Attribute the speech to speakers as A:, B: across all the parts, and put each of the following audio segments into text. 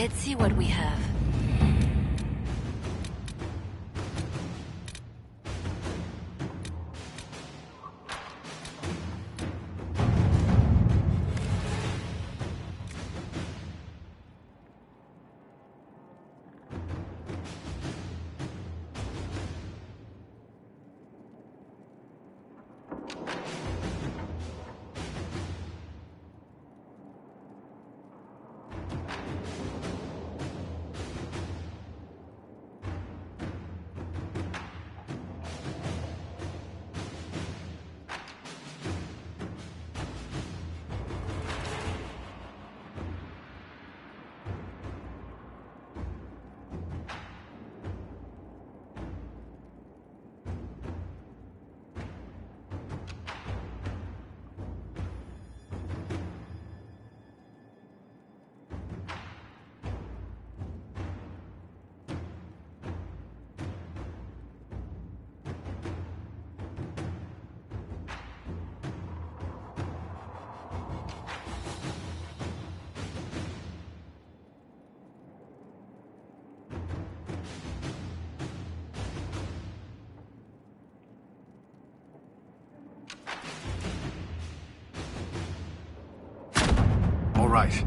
A: Let's see what we have.
B: All right.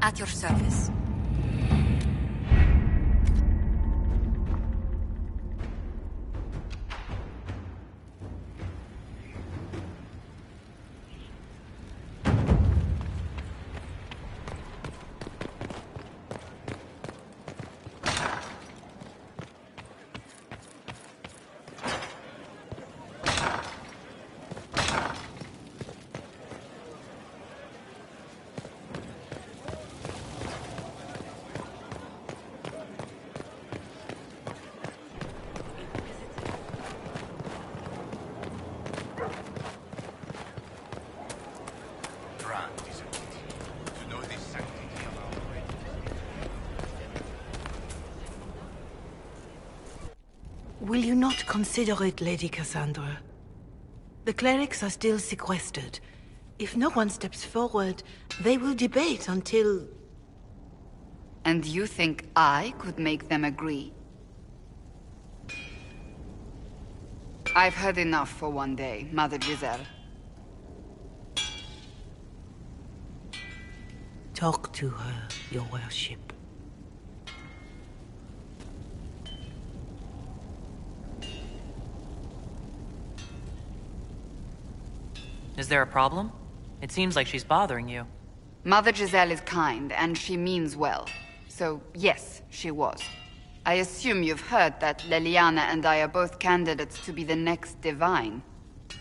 A: At your service.
C: Will you not consider it, Lady Cassandra? The clerics are still sequestered. If no one steps forward, they will debate until...
D: And you think I could make them agree? I've heard enough for one day, Mother Giselle.
C: Talk to her, your worship.
E: Is there a problem? It seems like she's bothering you.
D: Mother Giselle is kind, and she means well. So, yes, she was. I assume you've heard that Leliana and I are both candidates to be the next Divine.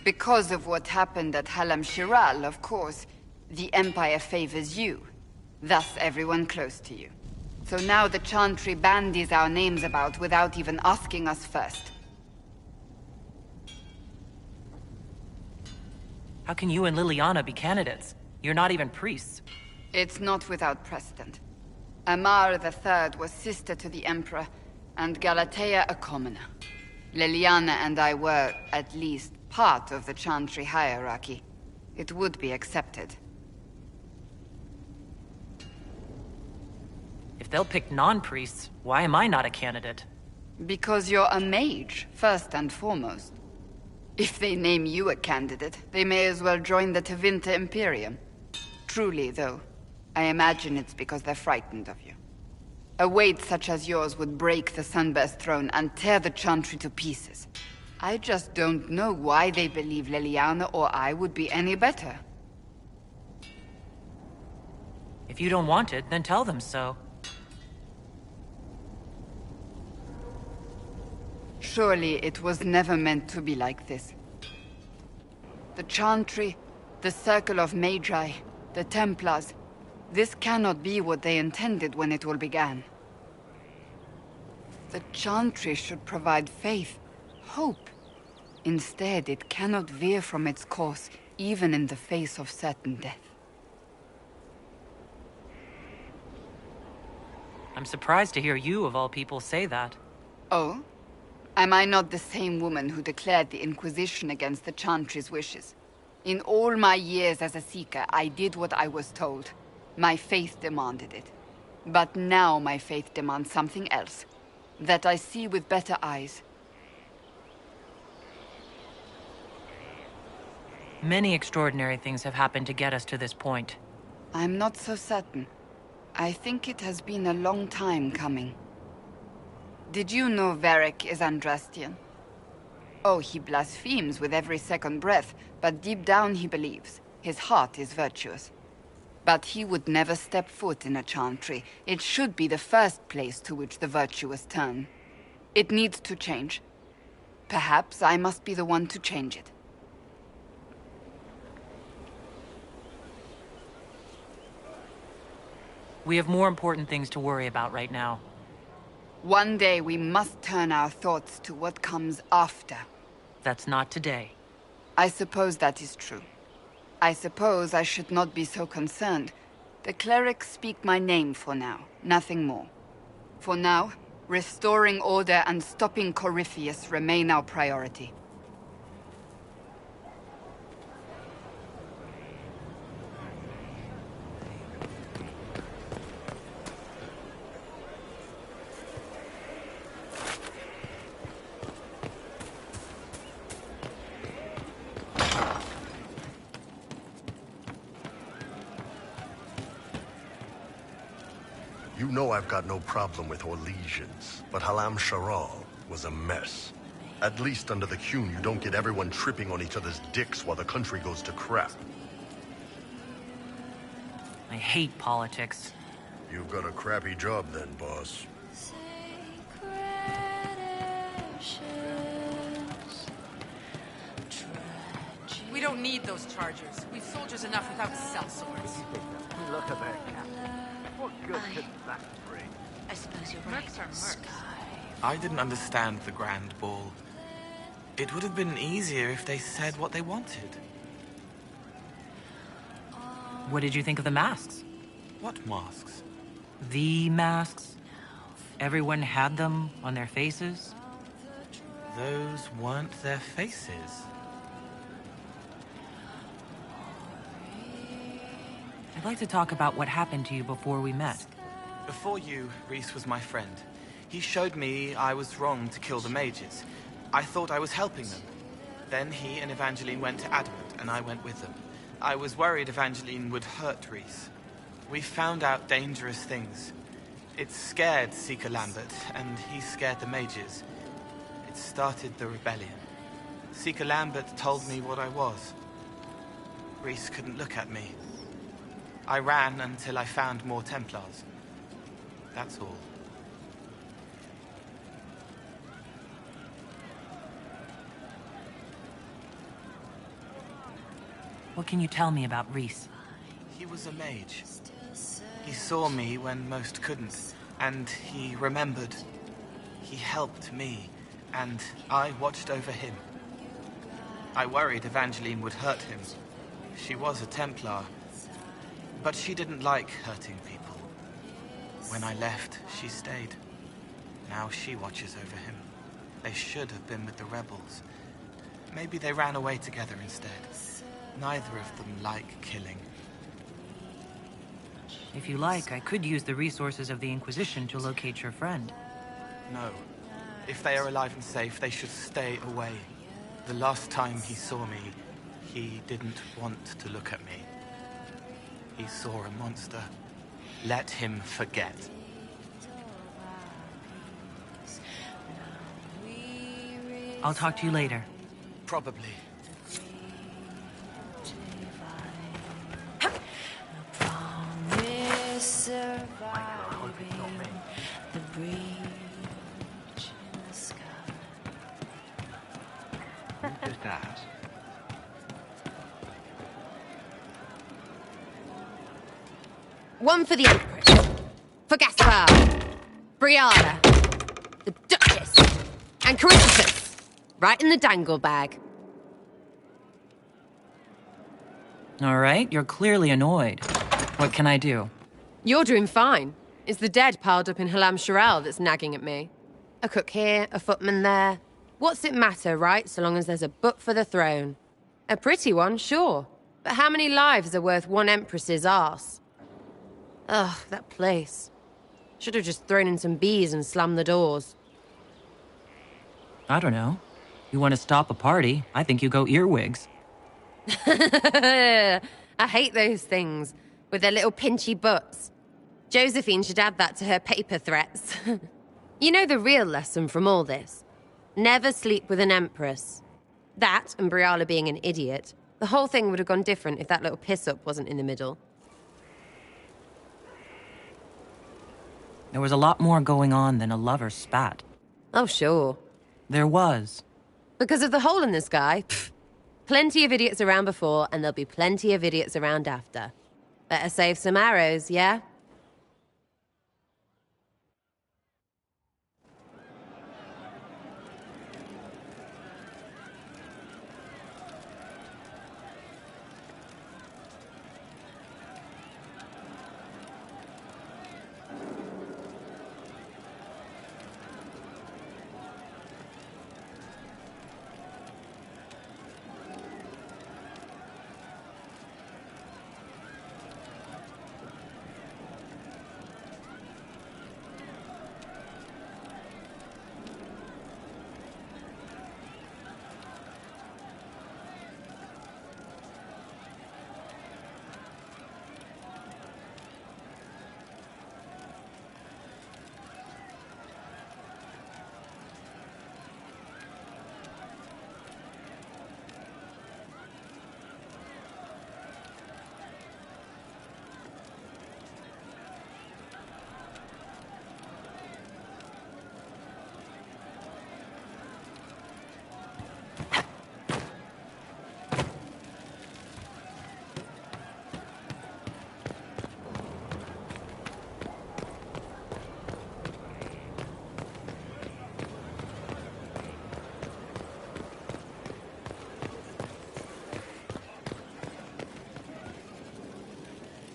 D: Because of what happened at Halam Shiral, of course, the Empire favors you. Thus, everyone close to you. So now the Chantry bandies our names about without even asking us first.
E: How can you and Liliana be candidates? You're not even priests.
D: It's not without precedent. Amar III was sister to the Emperor, and Galatea a commoner. Liliana and I were, at least, part of the Chantry hierarchy. It would be accepted.
E: If they'll pick non-priests, why am I not a candidate?
D: Because you're a mage, first and foremost. If they name you a candidate, they may as well join the Tevinter Imperium. Truly, though, I imagine it's because they're frightened of you. A weight such as yours would break the Sunburst throne and tear the Chantry to pieces. I just don't know why they believe Leliana or I would be any better.
E: If you don't want it, then tell them so.
D: Surely it was never meant to be like this. The Chantry, the Circle of Magi, the Templars, this cannot be what they intended when it all began. The Chantry should provide faith, hope. Instead, it cannot veer from its course, even in the face of certain death.
E: I'm surprised to hear you, of all people, say that.
D: Oh? Am I not the same woman who declared the Inquisition against the Chantry's wishes? In all my years as a Seeker, I did what I was told. My faith demanded it. But now my faith demands something else. That I see with better eyes.
E: Many extraordinary things have happened to get us to this point.
D: I'm not so certain. I think it has been a long time coming. Did you know Varric is Andrastian? Oh, he blasphemes with every second breath, but deep down he believes. His heart is virtuous. But he would never step foot in a Chantry. It should be the first place to which the virtuous turn. It needs to change. Perhaps I must be the one to change it.
E: We have more important things to worry about right now.
D: One day we must turn our thoughts to what comes after.
E: That's not today.
D: I suppose that is true. I suppose I should not be so concerned. The clerics speak my name for now, nothing more. For now, restoring order and stopping Corypheus remain our priority.
B: You know I've got no problem with Orlesians, but Halam Sharal was a mess. At least under the Qun, you don't get everyone tripping on each other's dicks while the country goes to crap.
E: I hate politics.
B: You've got a crappy job then, boss.
F: We don't need those chargers. We've soldiers enough without sellswords.
G: Look at that, Captain. What good could that bring?
A: I suppose you're right.
F: Mercs are mercs.
H: I didn't understand the Grand Ball. It would have been easier if they said what they wanted.
E: What did you think of the masks?
H: What masks?
E: The masks? Everyone had them on their faces?
H: Those weren't their faces.
E: I'd like to talk about what happened to you before we met.
H: Before you, Rhys was my friend. He showed me I was wrong to kill the mages. I thought I was helping them. Then he and Evangeline went to Adamant, and I went with them. I was worried Evangeline would hurt Rhys. We found out dangerous things. It scared Seeker Lambert, and he scared the mages. It started the rebellion. Seeker Lambert told me what I was. Rhys couldn't look at me. I ran until I found more Templars. That's all.
E: What can you tell me about Rhys?
H: He was a mage. He saw me when most couldn't, and he remembered. He helped me, and I watched over him. I worried Evangeline would hurt him. She was a Templar, but she didn't like hurting people. When I left, she stayed. Now she watches over him. They should have been with the rebels. Maybe they ran away together instead. Neither of them like killing.
E: If you like, I could use the resources of the Inquisition to locate your friend.
H: No. If they are alive and safe, they should stay away. The last time he saw me, he didn't want to look at me. He saw a monster. Let him forget.
E: I'll talk to you later.
H: Probably.
G: Just ask.
I: One for the Empress. For Gaspar. Brianna. The Duchess. And Caritas. Right in the dangle bag.
E: All right, you're clearly annoyed. What can I do?
I: You're doing fine. It's the dead piled up in Halam Sharal that's nagging at me. A cook here, a footman there. What's it matter, right, so long as there's a butt for the throne? A pretty one, sure. But how many lives are worth one Empress's arse? Ugh, that place. Should have just thrown in some bees and slammed the doors.
E: I don't know. You want to stop a party? I think you go earwigs.
I: I hate those things, with their little pinchy butts. Josephine should add that to her paper threats. You know the real lesson from all this? Never sleep with an Empress. That, and Briala being an idiot, the whole thing would have gone different if that little piss-up wasn't in the middle.
E: There was a lot more going on than a lover's spat.
I: Oh, sure.
E: There was.
I: Because of the hole in the sky, pfft. Plenty of idiots around before, and there'll be plenty of idiots around after. Better save some arrows, yeah?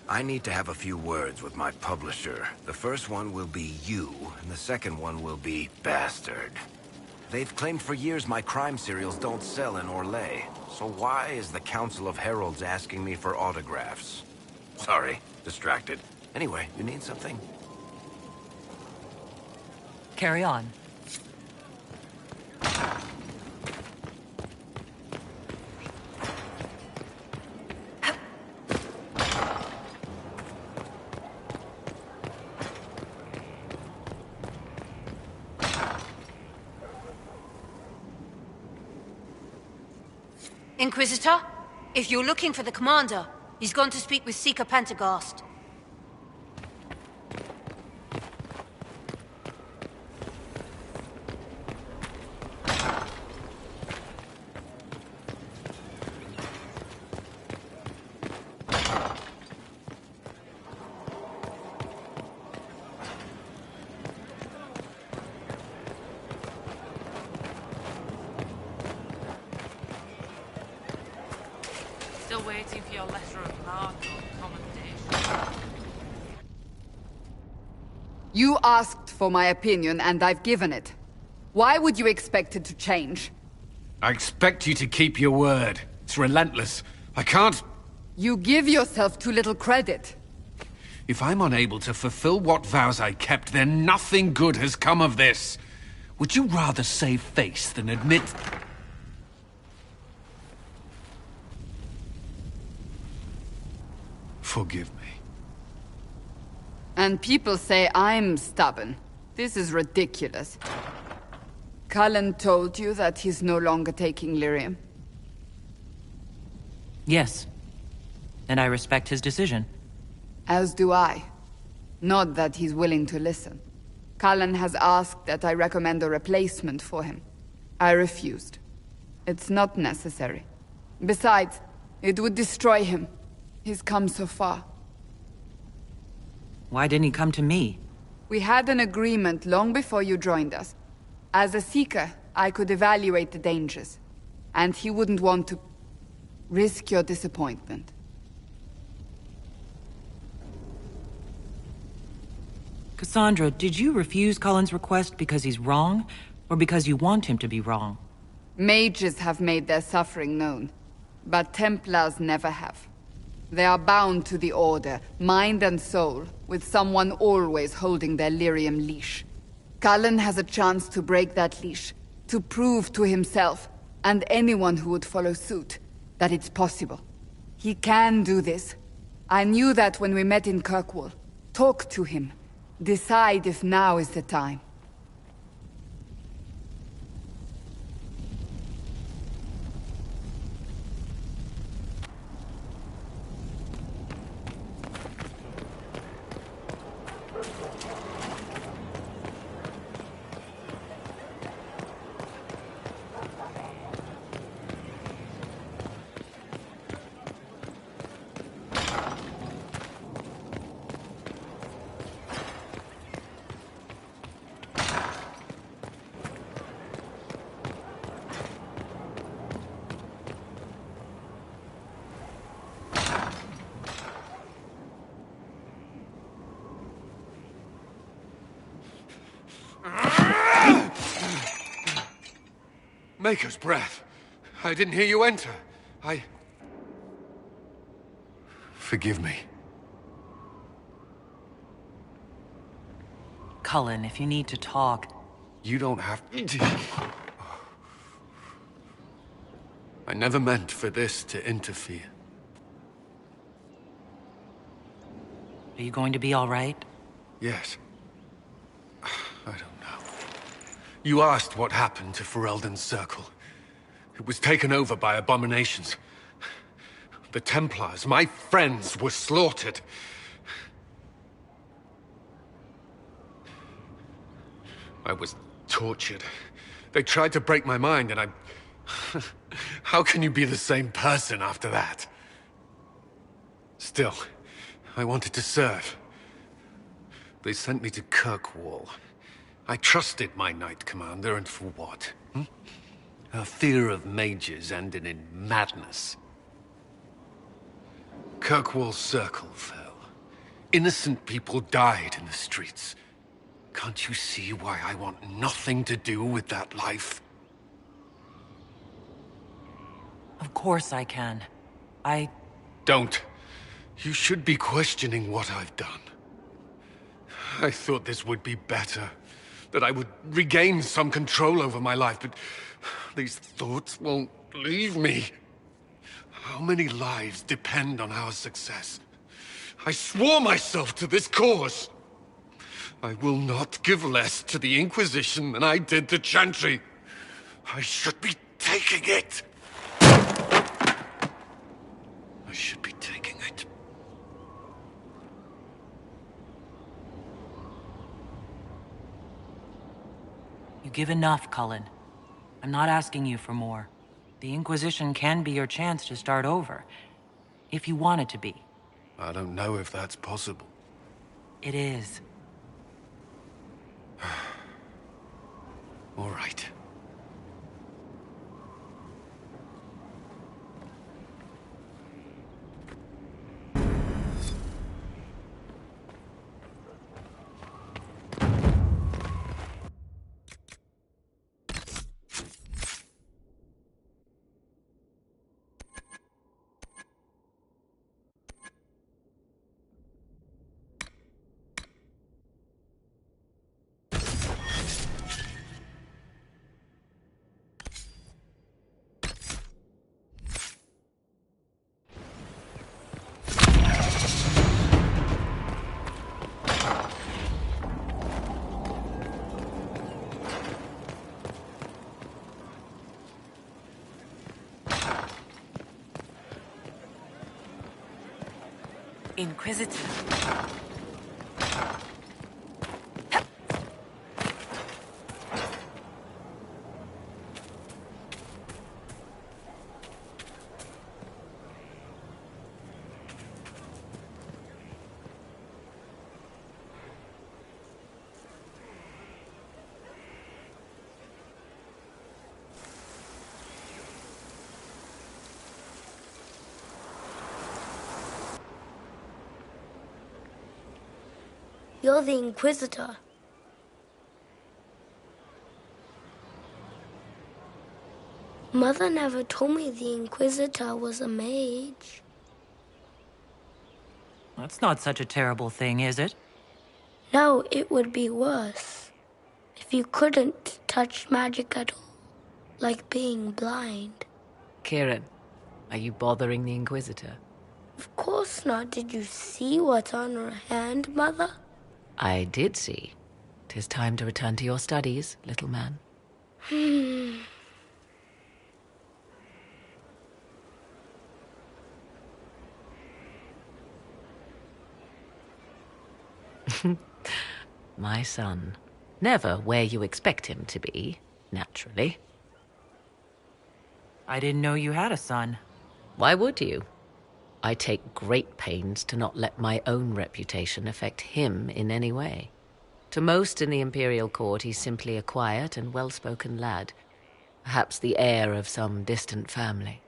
J: I need to have a few words with my publisher. The first one will be you, and the second one will be Bastard. They've claimed for years my crime serials don't sell in Orlais. So why is the Council of Heralds asking me for autographs? Sorry, distracted. Anyway, you need something?
E: Carry on.
A: Inquisitor, if you're looking for the commander, he's gone to speak with Seeker Pentecost.
F: Still waiting for your letter of marque or commendation.
D: You asked for my opinion, and I've given it. Why would you expect it to change?
K: I expect you to keep your word. It's relentless. I can't...
D: You give yourself too little credit.
K: If I'm unable to fulfill what vows I kept, then nothing good has come of this. Would you rather save face than admit... Forgive me.
D: And people say I'm stubborn. This is ridiculous. Cullen told you that he's no longer taking lyrium?
E: Yes. And I respect his decision.
D: As do I. Not that he's willing to listen. Cullen has asked that I recommend a replacement for him. I refused. It's not necessary. Besides, it would destroy him. He's come so far.
E: Why didn't he come to me?
D: We had an agreement long before you joined us. As a Seeker, I could evaluate the dangers. And he wouldn't want to risk your disappointment.
E: Cassandra, did you refuse Cullen's request because he's wrong, or because you want him to be wrong?
D: Mages have made their suffering known, but Templars never have. They are bound to the Order, mind and soul, with someone always holding their lyrium leash. Cullen has a chance to break that leash, to prove to himself, and anyone who would follow suit, that it's possible. He can do this. I knew that when we met in Kirkwall. Talk to him. Decide if now is the time.
K: Maker's breath. I didn't hear you enter. Forgive me.
E: Cullen, if you need to talk...
K: You don't have... I never meant for this to interfere.
E: Are you going to be all right?
K: Yes. I don't know. You asked what happened to Ferelden's Circle. It was taken over by abominations. The Templars, my friends, were slaughtered. I was tortured. They tried to break my mind, and I... How can you be the same person after that? Still, I wanted to serve. They sent me to Kirkwall. I trusted my Knight Commander, and for what? Her fear of mages ended in madness. Kirkwall's Circle fell. Innocent people died in the streets. Can't you see why I want nothing to do with that life?
E: Of course I can.
K: Don't. You should be questioning what I've done. I thought this would be better. That I would regain some control over my life, but these thoughts won't leave me. How many lives depend on our success? I swore myself to this cause. I will not give less to the Inquisition than I did to Chantry. I should be taking it. I should be taking it.
E: You give enough, Cullen. I'm not asking you for more. The Inquisition can be your chance to start over. If you want it to be.
K: I don't know if that's possible.
E: It is.
K: All right.
F: Inquisitor.
L: You're the Inquisitor. Mother never told me the Inquisitor was a mage.
E: That's not such a terrible thing, is it?
L: No, it would be worse. If you couldn't touch magic at all. Like being blind.
M: Kieran, are you bothering the Inquisitor?
L: Of course not. Did you see what's on her hand, Mother?
M: I did see. 'Tis time to return to your studies, little man. My son. Never where you expect him to be, naturally.
E: I didn't know you had a son.
M: Why would you? I take great pains to not let my own reputation affect him in any way. To most in the Imperial Court, he's simply a quiet and well-spoken lad, perhaps the heir of some distant family.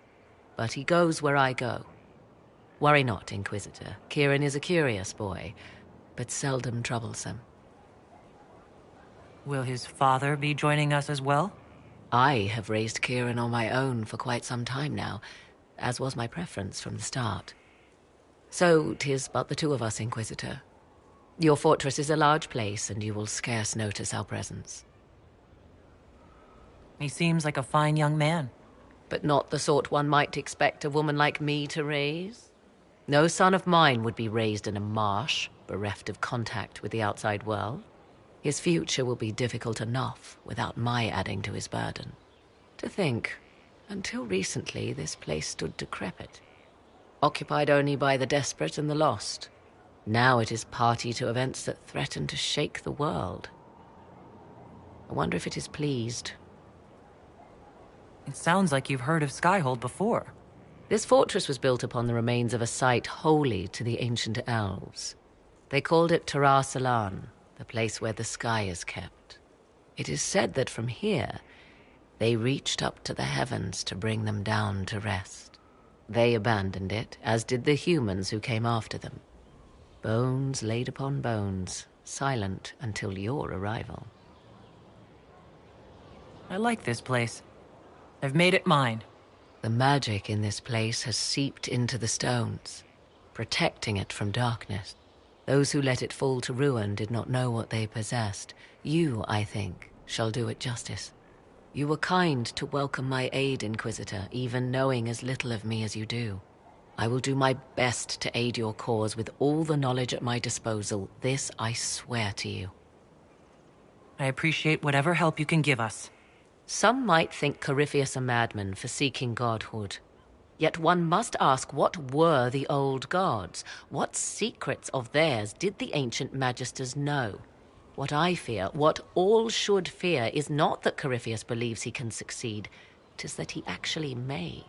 M: But he goes where I go. Worry not, Inquisitor. Kieran is a curious boy, but seldom troublesome.
E: Will his father be joining us as well?
M: I have raised Kieran on my own for quite some time now, as was my preference from the start. So 'tis but the two of us, Inquisitor. Your fortress is a large place, and you will scarce notice our presence.
E: He seems like a fine young man.
M: But not the sort one might expect a woman like me to raise. No son of mine would be raised in a marsh, bereft of contact with the outside world. His future will be difficult enough without my adding to his burden. To think, until recently this place stood decrepit, occupied only by the desperate and the lost. Now it is party to events that threaten to shake the world. I wonder if it is pleased.
E: It sounds like you've heard of Skyhold before.
M: This fortress was built upon the remains of a site holy to the ancient elves. They called it Tarar Salan, the place where the sky is kept. It is said that from here, they reached up to the heavens to bring them down to rest. They abandoned it, as did the humans who came after them. Bones laid upon bones, silent until your arrival.
E: I like this place. I've made it mine.
M: The magic in this place has seeped into the stones, protecting it from darkness. Those who let it fall to ruin did not know what they possessed. You, I think, shall do it justice. You were kind to welcome my aid, Inquisitor, even knowing as little of me as you do. I will do my best to aid your cause with all the knowledge at my disposal. This I swear to you.
E: I appreciate whatever help you can give us.
M: Some might think Corypheus a madman for seeking godhood. Yet one must ask, what were the old gods? What secrets of theirs did the ancient magisters know? What I fear, what all should fear, is not that Corypheus believes he can succeed. 'Tis that he actually may.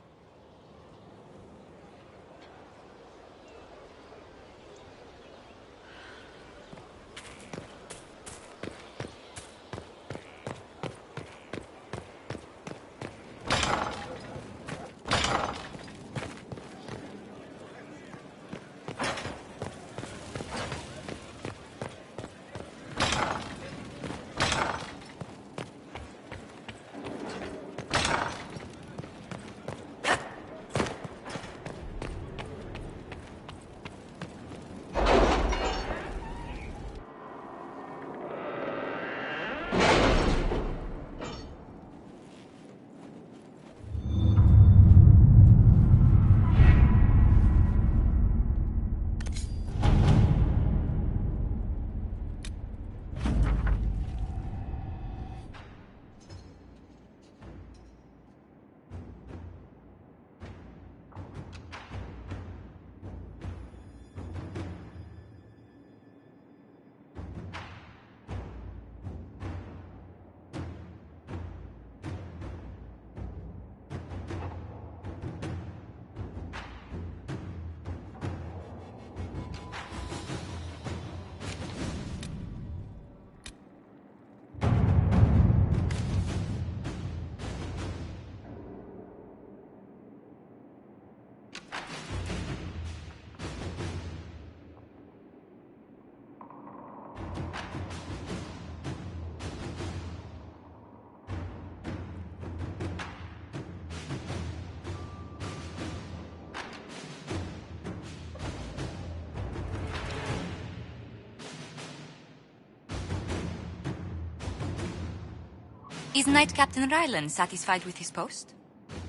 N: Is Knight Captain Ryland satisfied with his post?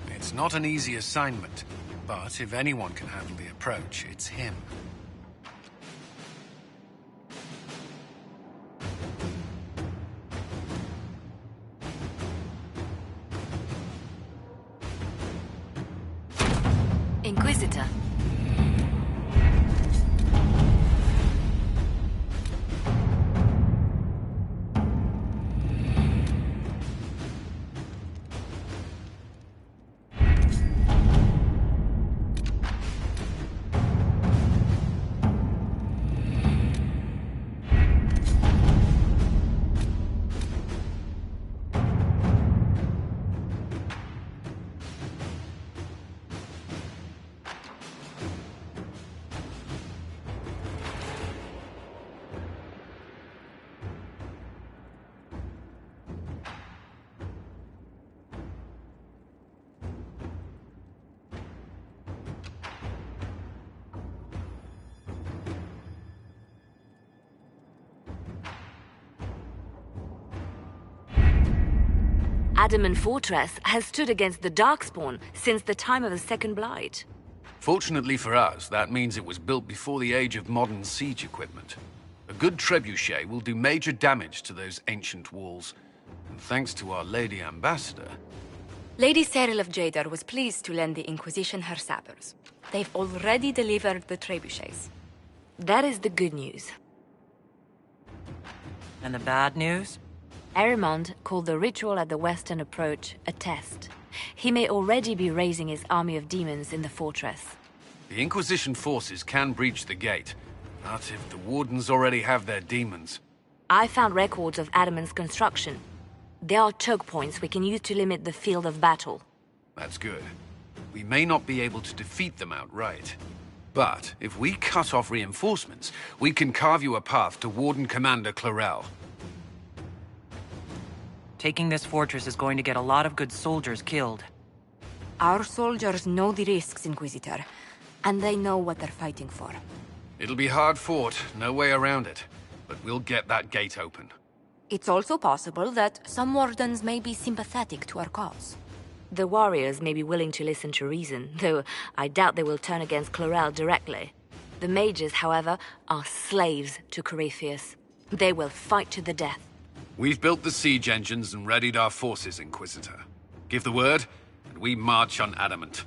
K: It's not an easy assignment, but if anyone can handle the approach, it's him.
N: Inquisitor. Adamant Fortress has stood against the Darkspawn since the time of the Second Blight.
K: Fortunately for us, that means it was built before the age of modern siege equipment. A good trebuchet will do major damage to those ancient walls. And thanks to our Lady Ambassador...
N: Lady Cyril of Jadar was pleased to lend the Inquisition her sabers. They've already delivered the trebuchets. That is the good news.
E: And the bad news?
N: Erimond called the ritual at the western approach a test. He may already be raising his army of demons in the fortress.
K: The Inquisition forces can breach the gate, but if the Wardens already have their demons...
N: I found records of Adamant's construction. There are choke points we can use to limit the field of battle.
K: That's good. We may not be able to defeat them outright. But if we cut off reinforcements, we can carve you a path to Warden Commander Clarel.
E: Taking this fortress is going to get a lot of good soldiers killed.
N: Our soldiers know the risks, Inquisitor, and they know what they're fighting for.
K: It'll be hard fought, no way around it. But we'll get that gate open.
N: It's also possible that some Wardens may be sympathetic to our cause. The warriors may be willing to listen to reason, though I doubt they will turn against Clarel directly. The mages, however, are slaves to Corypheus. They will fight to the death.
K: We've built the siege engines and readied our forces, Inquisitor. Give the word, and we march on Adamant.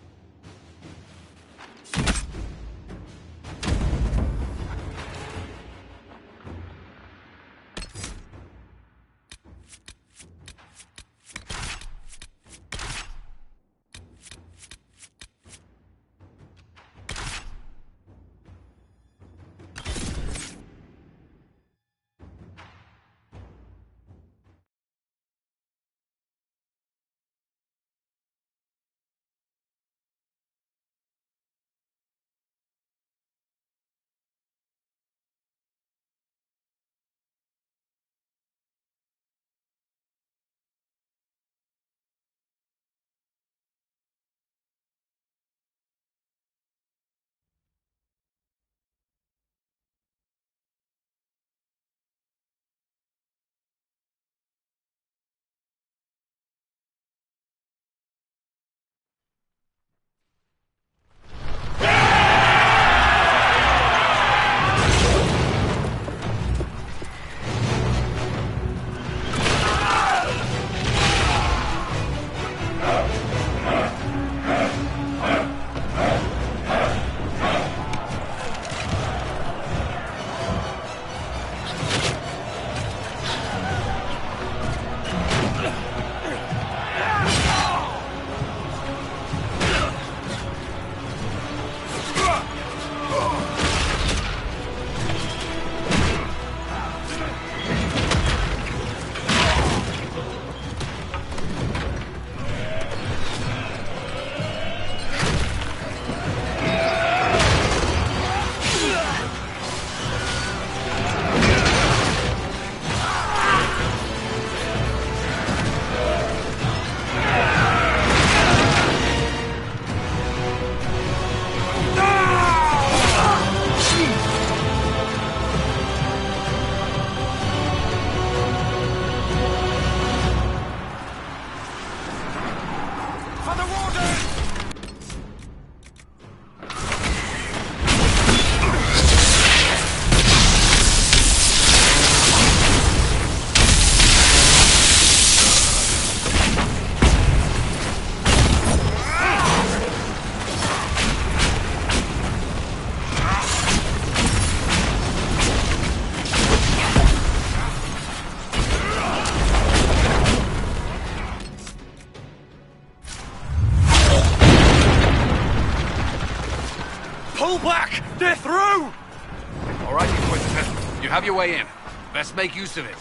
K: Pull back! They're through! All right, Inquisitor. You have your way in. Best make use of it.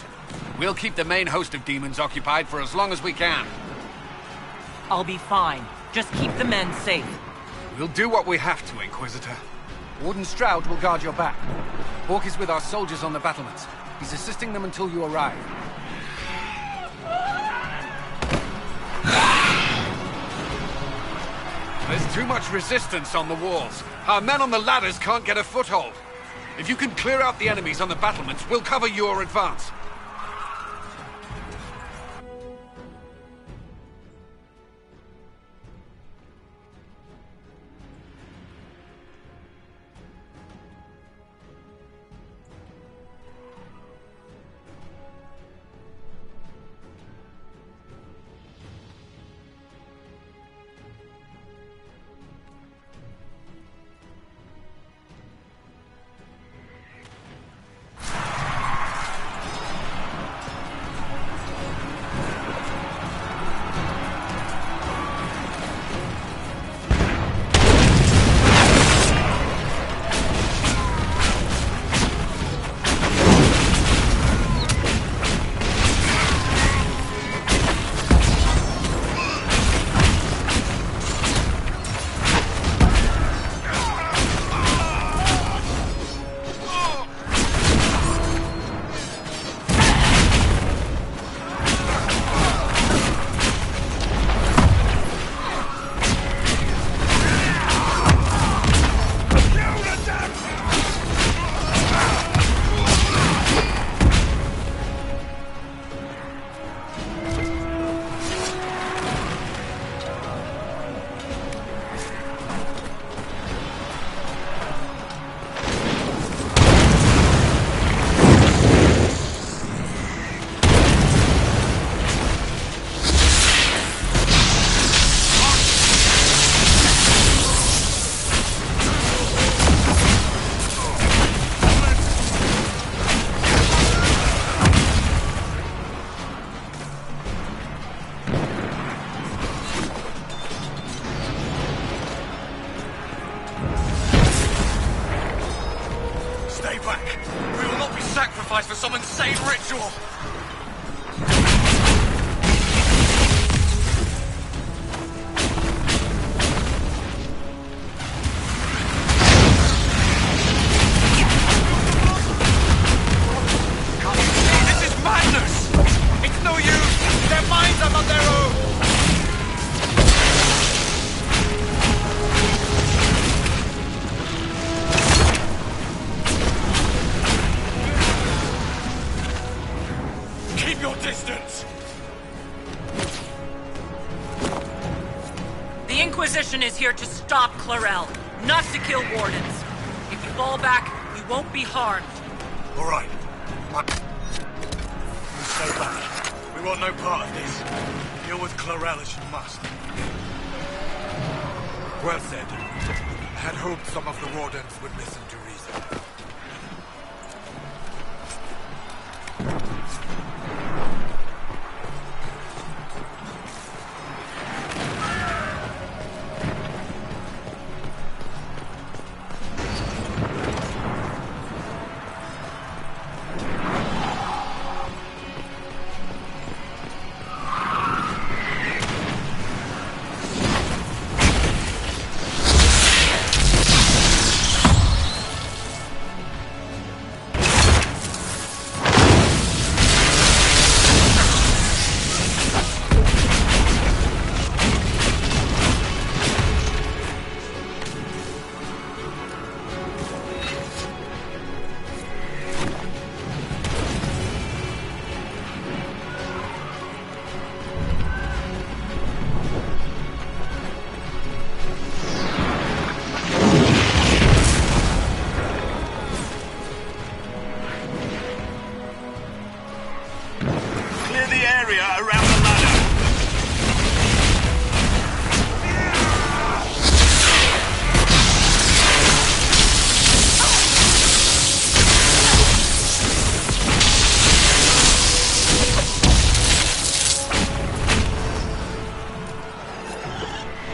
K: We'll keep the main host of demons occupied for as long as we can.
E: I'll be fine. Just keep the men safe.
K: We'll do what we have to, Inquisitor. Warden Stroud will guard your back. Hawk is with our soldiers on the battlements. He's assisting them until you arrive. There's too much resistance on the walls. Our men on the ladders can't get a foothold. If you can clear out the enemies on the battlements, we'll cover your advance.
O: For some insane ritual! This is madness! It's no use! Their minds are not their own! Your distance!
E: The Inquisition is here to stop Clarel, not to kill wardens. If you fall back, we won't be harmed.
O: All right. You stay back. We want no part of this. Deal with Clarel as you must. Well said. I had hoped some of the wardens would listen to reason.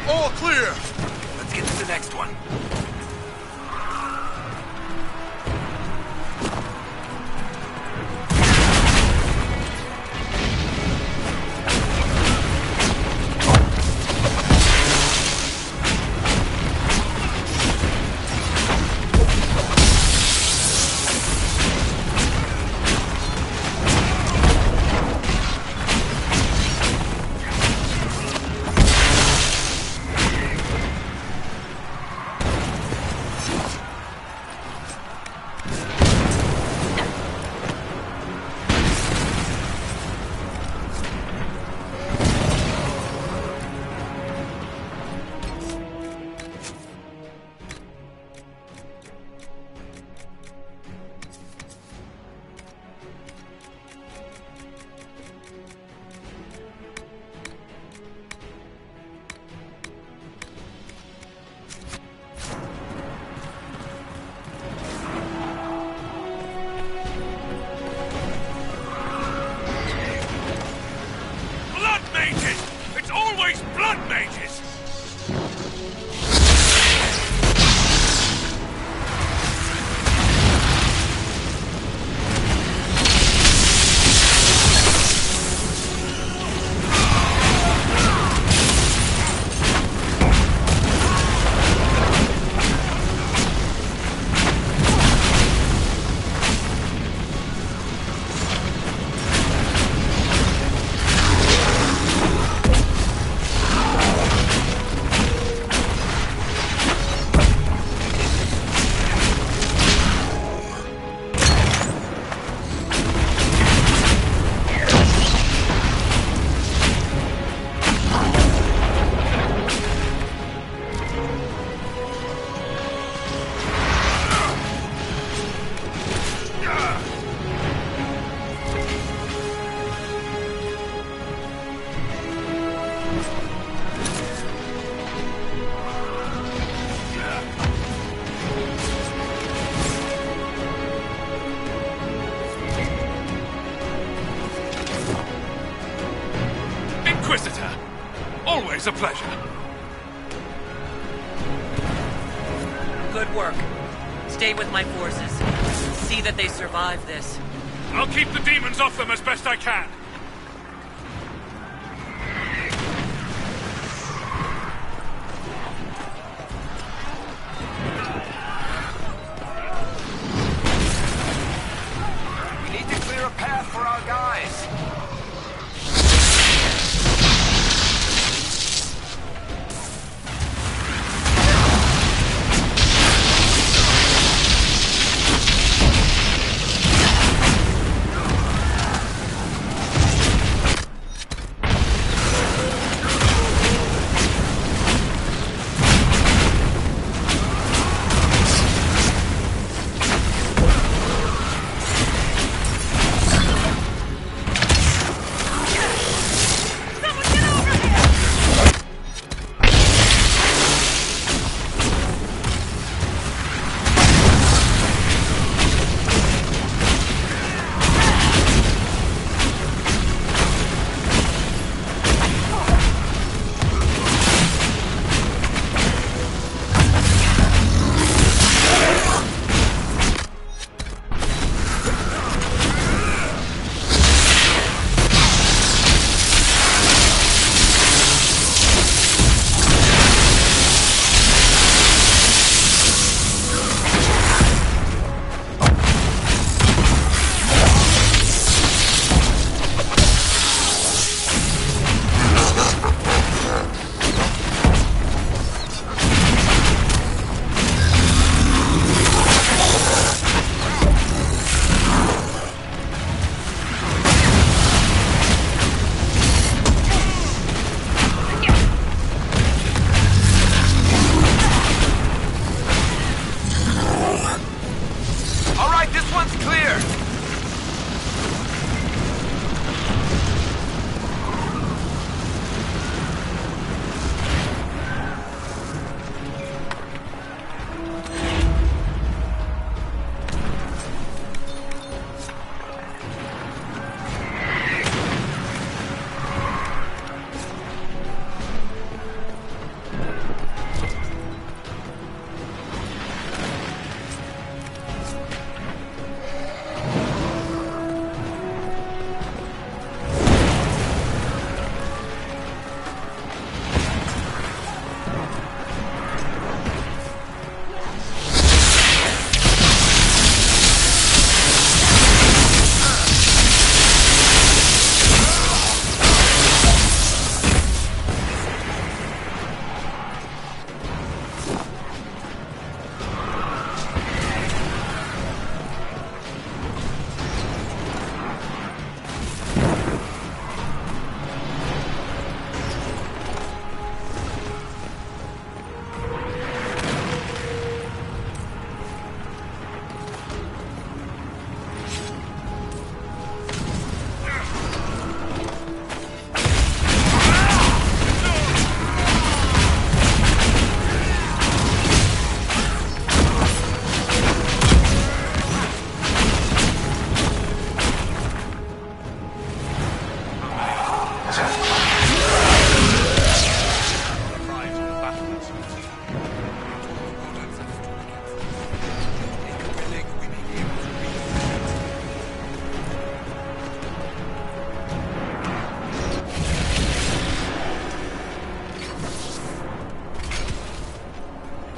O: All clear!
J: Let's get to the next one.
O: a pleasure.
E: Good work. Stay with my forces. See that they survive this.
O: I'll keep the demons off them as best I can.
J: We need to clear a path for our guys.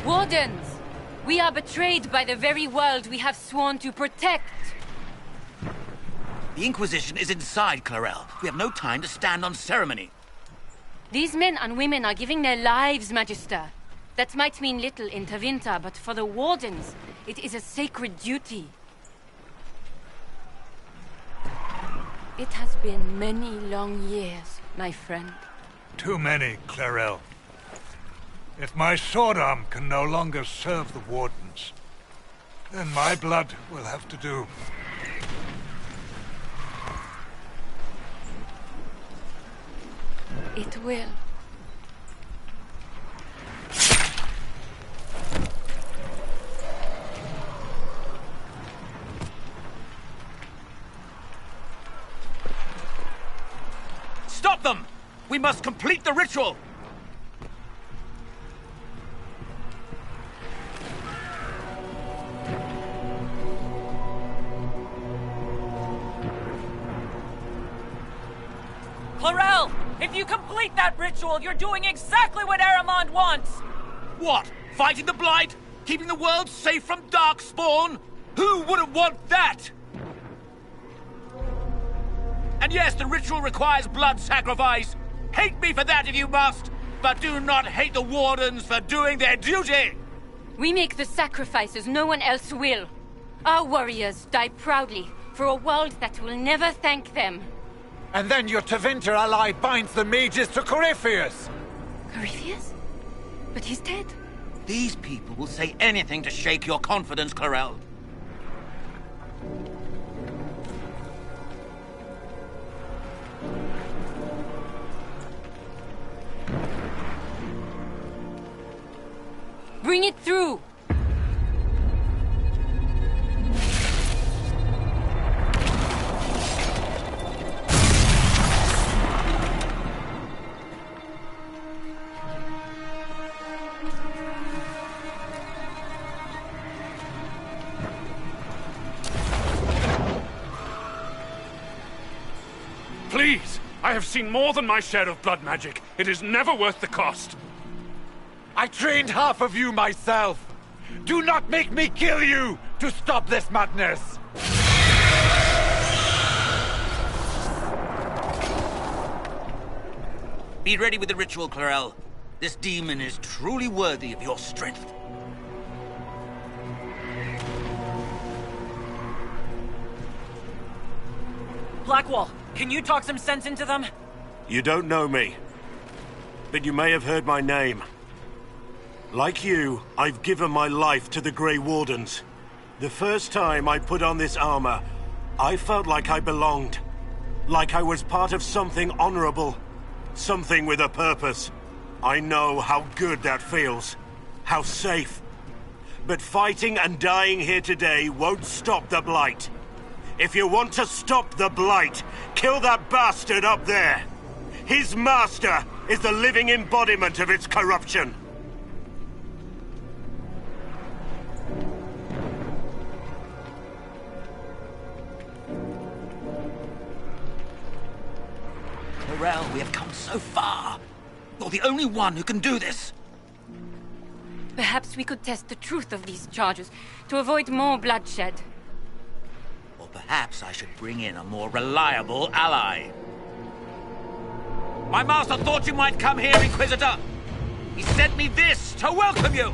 A: Wardens! We are betrayed by the very world we have sworn to protect!
P: The Inquisition is inside, Clarel. We have no time to stand on ceremony.
A: These men and women are giving their lives, Magister. That might mean little in Tevinter, but for the Wardens, it is a sacred duty. It has been many long years, my friend.
Q: Too many, Clarel. If my sword arm can no longer serve the Wardens, then my blood will have to do.
A: It will.
P: Stop them! We must complete the ritual!
E: Clarel! If you complete that ritual, you're doing exactly what Aramond wants!
P: What? Fighting the Blight? Keeping the world safe from Darkspawn? Who wouldn't want that? And yes, the ritual requires blood sacrifice. Hate me for that if you must, but do not hate the Wardens for doing their duty!
A: We make the sacrifices no one else will. Our warriors die proudly for a world that will never thank them.
O: And then your Tevinter ally binds the mages to Corypheus!
A: Corypheus? But he's dead.
P: These people will say anything to shake your confidence, Clarel.
A: Bring it through!
K: Please! I have seen more than my share of blood magic. It is never worth the cost.
O: I trained half of you myself! Do not make me kill you to stop this madness!
P: Be ready with the ritual, Clarel. This demon is truly worthy of your strength.
E: Blackwall, can you talk some sense into them?
R: You don't know me, but you may have heard my name. Like you, I've given my life to the Grey Wardens. The first time I put on this armor, I felt like I belonged. Like I was part of something honorable. Something with a purpose. I know how good that feels. How safe. But fighting and dying here today won't stop the Blight. If you want to stop the Blight, kill that bastard up there. His master is the living embodiment of its corruption.
P: Clarel, we have come so far. You're the only one who can do this.
A: Perhaps we could test the truth of these charges to avoid more bloodshed.
P: Or perhaps I should bring in a more reliable ally. My master thought you might come here, Inquisitor. He sent me this to welcome you.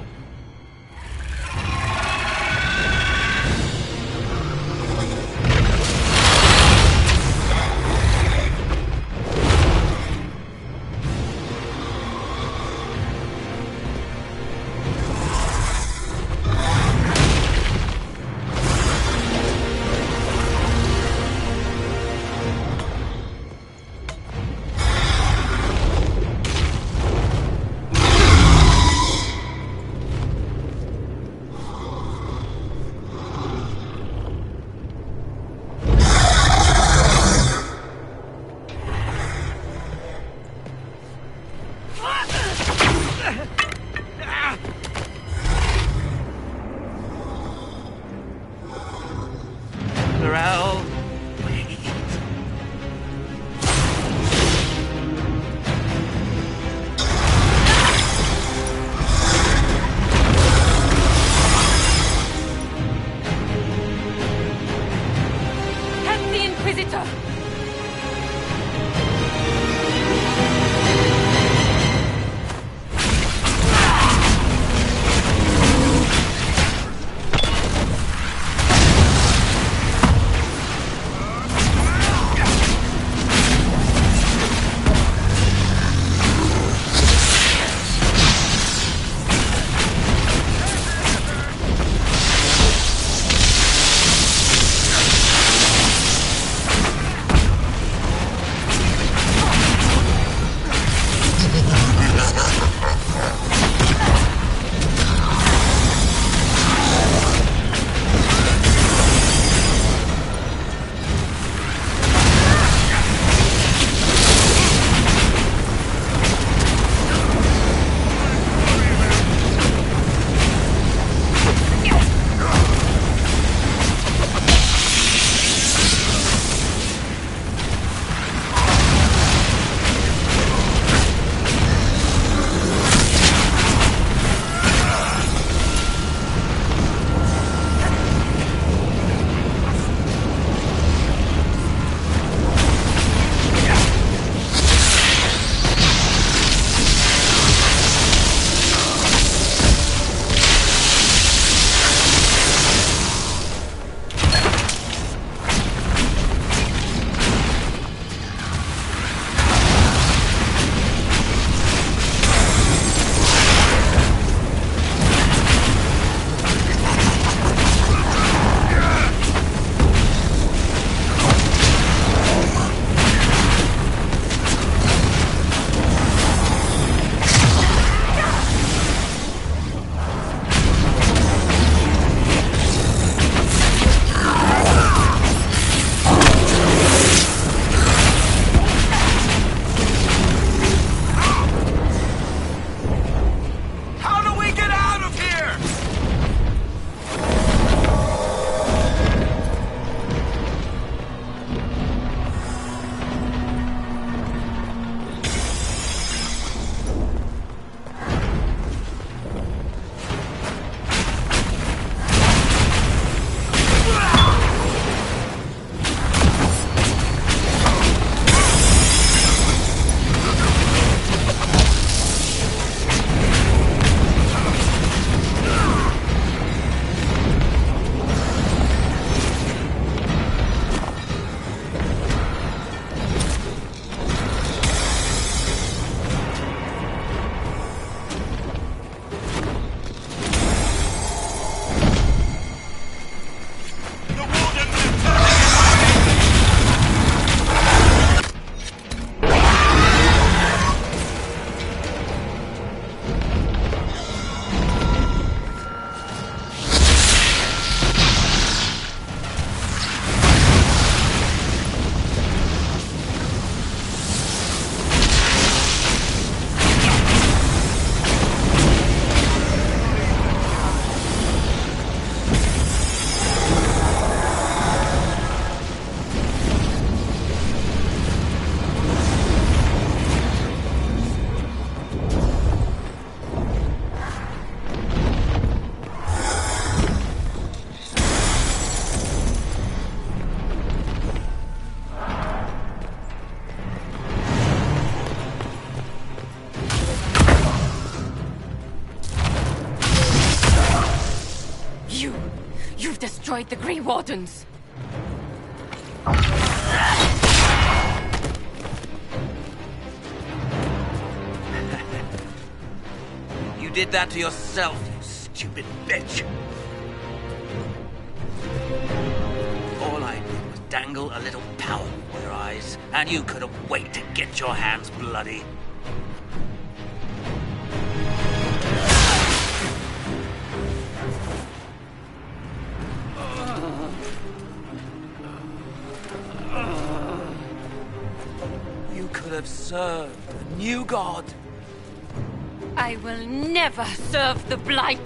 A: You've destroyed the Grey Wardens!
P: You did that to yourself, you stupid bitch! All I did was dangle a little power before your eyes, and you couldn't wait to get your hands bloody. You could have served the new god.
A: I will never serve the Blight!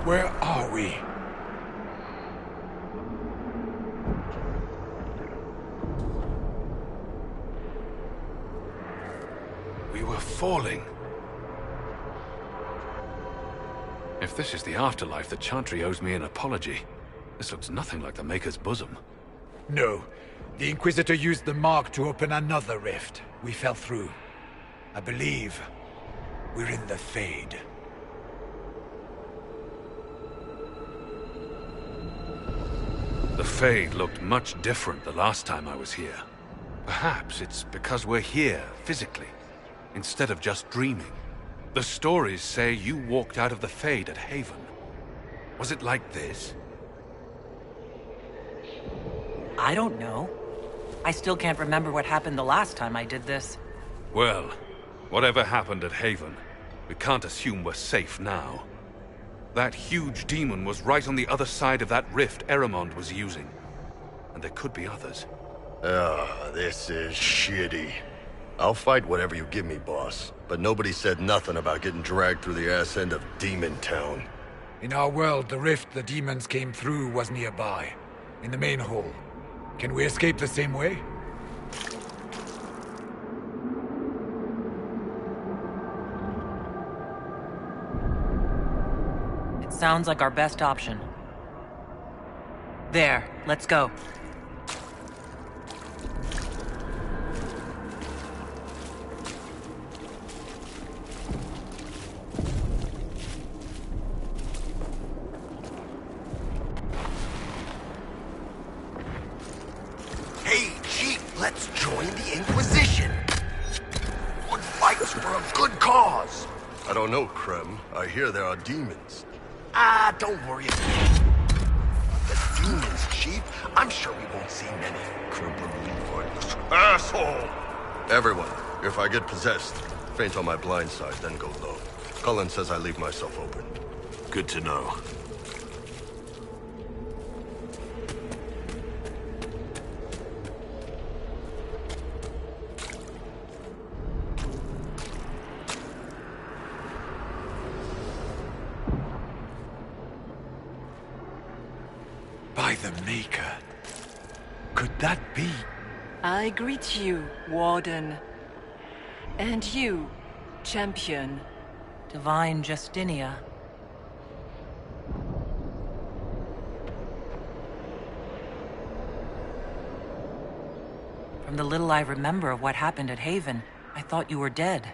O: Where are we?
K: We were falling. If this is the afterlife, the Chantry owes me an apology. This looks nothing like the Maker's bosom.
O: No. The Inquisitor used the mark to open another rift. We fell through. I believe we're in the Fade.
K: The Fade looked much different the last time I was here. Perhaps it's because we're here, physically, instead of just dreaming. The stories say you walked out of the Fade at Haven. Was it like this?
E: I don't know. I still can't remember what happened the last time I did this.
K: Well, whatever happened at Haven, we can't assume we're safe now. That huge demon was right on the other side of that rift Eramond was using. And there could be others.
B: This is shitty. I'll fight whatever you give me, boss. But nobody said nothing about getting dragged through the ass end of Demon Town.
O: In our world, the rift the demons came through was nearby. In the main hall. Can we escape the same way?
E: It sounds like our best option. There, let's go.
B: Hey, Chief, let's join the Inquisition. One fights for a good cause. I don't know, Krem. I hear there are demons. Don't worry. The demons, Chief? I'm sure we won't see many. Criminal asshole! Everyone, if I get possessed, faint on my blind side, then go low. Cullen says I leave myself open.
R: Good to know.
O: By the Maker. Could that be?
S: I greet you, Warden. And you, Champion.
E: Divine Justinia. From the little I remember of what happened at Haven, I thought you were dead.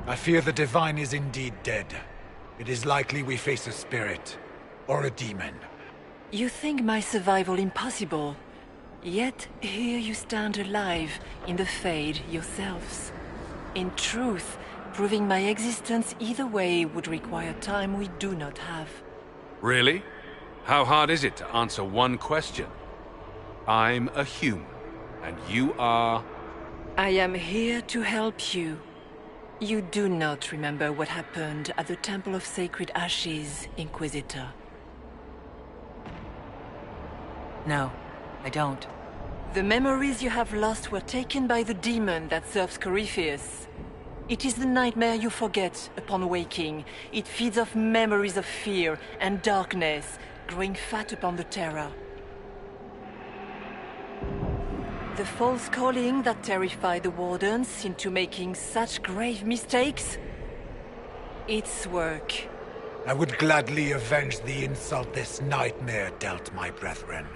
O: I fear the Divine is indeed dead. It is likely we face a spirit. Or a demon.
S: You think my survival impossible. Yet here you stand alive in the Fade yourselves. In truth, proving my existence either way would require time we do not have.
T: Really? How hard is it to answer one question? I'm a human, and you are...
S: I am here to help you. You do not remember what happened at the Temple of Sacred Ashes, Inquisitor.
E: No, I don't.
S: The memories you have lost were taken by the demon that serves Corypheus. It is the nightmare you forget upon waking. It feeds off memories of fear and darkness, growing fat upon the terror. The false calling that terrified the Wardens into making such grave mistakes? Its work.
O: I would gladly avenge the insult this nightmare dealt my brethren.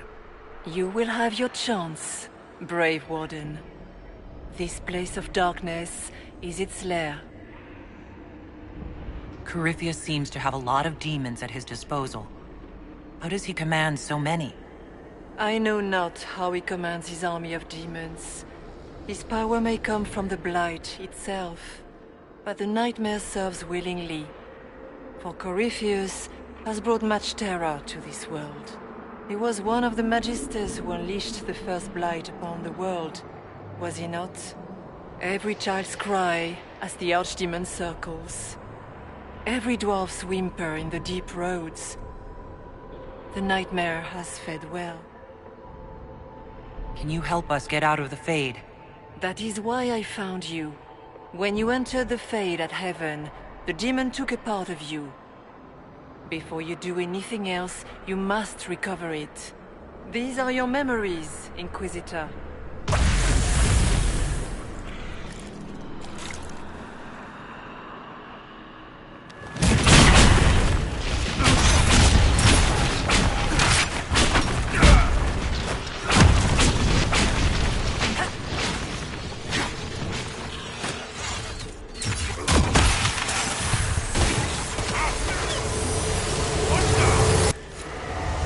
S: You will have your chance, brave Warden. This place of darkness is its lair.
E: Corypheus seems to have a lot of demons at his disposal. How does he command so many?
S: I know not how he commands his army of demons. His power may come from the Blight itself, but the nightmare serves willingly. For Corypheus has brought much terror to this world. He was one of the Magisters who unleashed the first Blight upon the world, was he not? Every child's cry as the Archdemon circles. Every dwarf's whimper in the deep roads. The nightmare has fed well.
E: Can you help us get out of the Fade?
S: That is why I found you. When you entered the Fade at Heaven, the demon took a part of you. Before you do anything else, you must recover it. These are your memories, Inquisitor.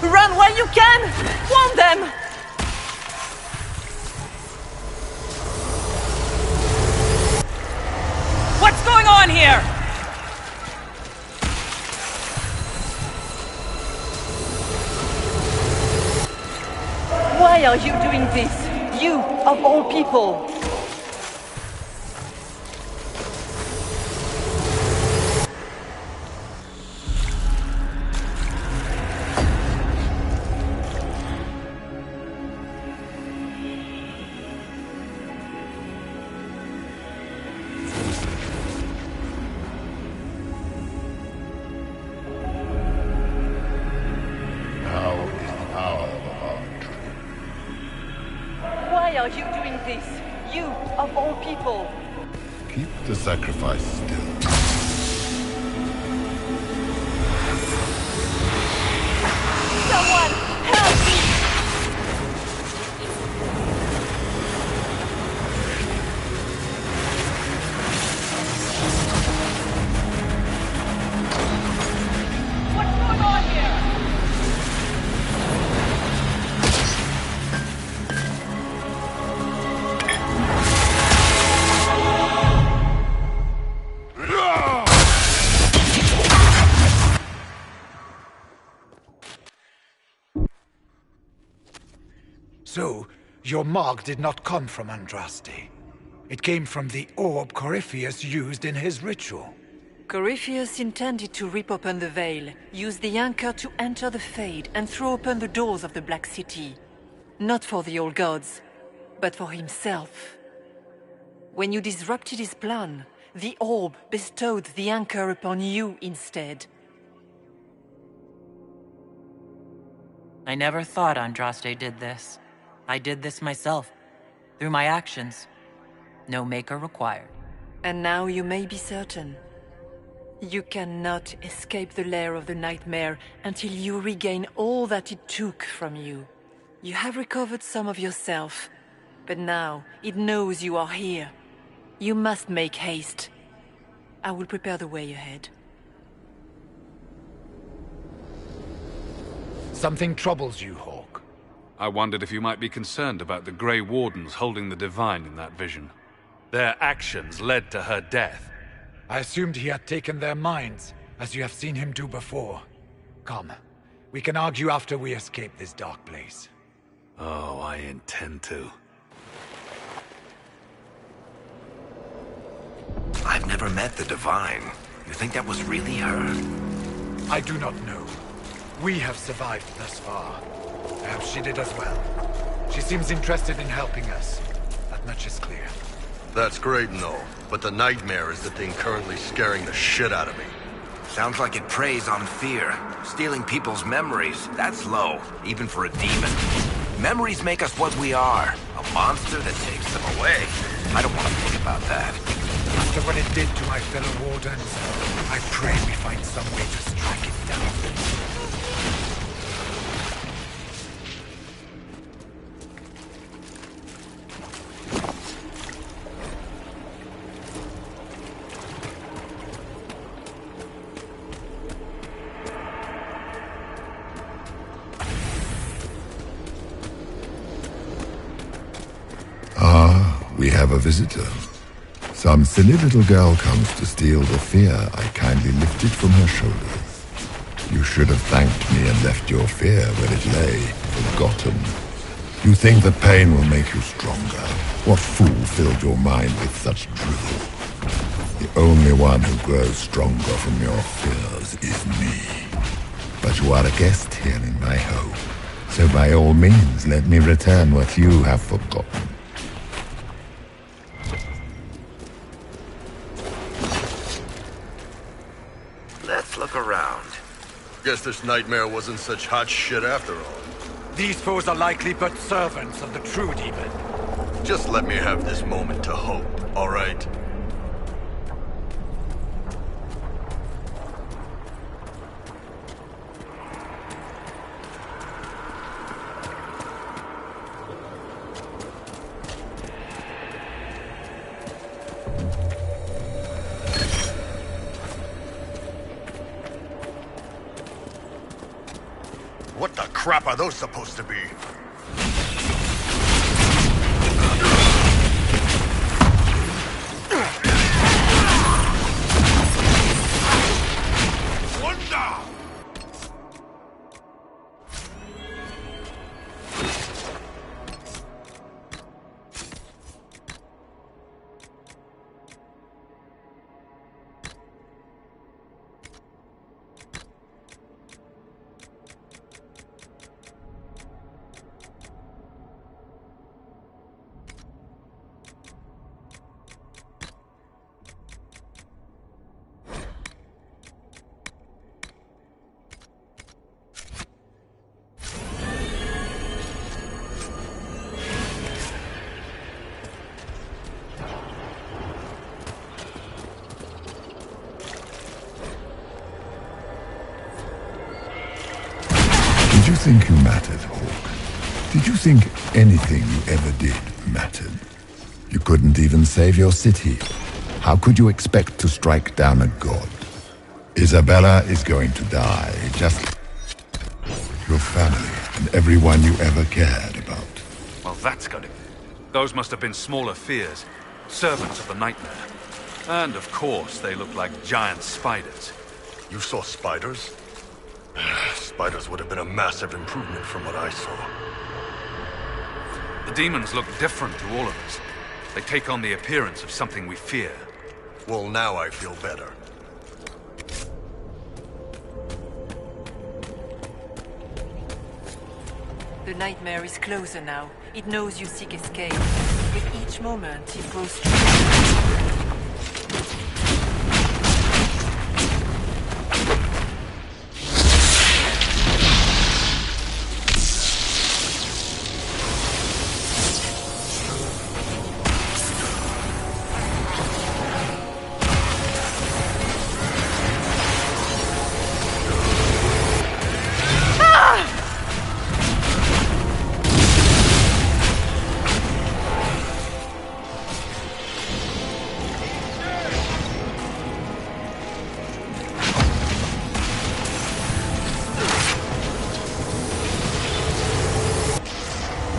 S: Run while you can! Warn them!
E: What's going on here?
S: Why are you doing this? You, of all people! Why are you doing this? You, of all people!
B: Keep the sacrifice still.
S: Someone, help me! What's going on here?
O: So, your mark did not come from Andraste. It came from the orb Corypheus used in his ritual.
S: Corypheus intended to rip open the veil, use the anchor to enter the Fade, and throw open the doors of the Black City. Not for the old gods, but for himself. When you disrupted his plan, the orb bestowed the anchor upon you instead.
E: I never thought Andraste did this. I did this myself, through my actions. No maker required.
S: And now you may be certain. You cannot escape the lair of the nightmare until you regain all that it took from you. You have recovered some of yourself, but now it knows you are here. You must make haste. I will prepare the way ahead.
O: Something troubles you, Hawk.
T: I wondered if you might be concerned about the Grey Wardens holding the Divine in that vision. Their actions led to her death.
O: I assumed he had taken their minds, as you have seen him do before. Come, we can argue after we escape this dark place.
T: Oh, I intend to.
J: I've never met the Divine. You think that was really her?
O: I do not know. We have survived thus far. Perhaps she did as well. She seems interested in helping us. That much is clear.
B: That's great and all, but the nightmare is the thing currently scaring the shit out of me.
J: Sounds like it preys on fear. Stealing people's memories. That's low, even for a demon. Memories make us what we are. A monster that takes them away. I don't want to think about that.
O: After what it did to my fellow Wardens, I pray we find some way to strike it down.
U: We have a visitor. Some silly little girl comes to steal the fear I kindly lifted from her shoulders. You should have thanked me and left your fear where it lay, forgotten. You think that pain will make you stronger? What fool filled your mind with such drivel? The only one who grows stronger from your fears is me. But you are a guest here in my home, so by all means let me return what you have forgotten.
J: Let's look around.
B: Guess this nightmare wasn't such hot shit after all.
O: These foes are likely but servants of the true demon.
B: Just let me have this moment to hope, all right? What the crap are those supposed to be? One down!
U: Did you think you mattered, Hawk? Did you think anything you ever did mattered? You couldn't even save your city. How could you expect to strike down a god? Isabella is going to die, just your family and everyone you ever cared about.
T: Well, that's gonna... Those must have been smaller fears. Servants of the nightmare. And of course, they look like giant spiders.
B: You saw spiders? Spiders would have been a massive improvement from what I saw.
T: The demons look different to all of us. They take on the appearance of something we fear.
B: Well, now I feel better.
S: The nightmare is closer now. It knows you seek escape. With each moment, it grows stronger.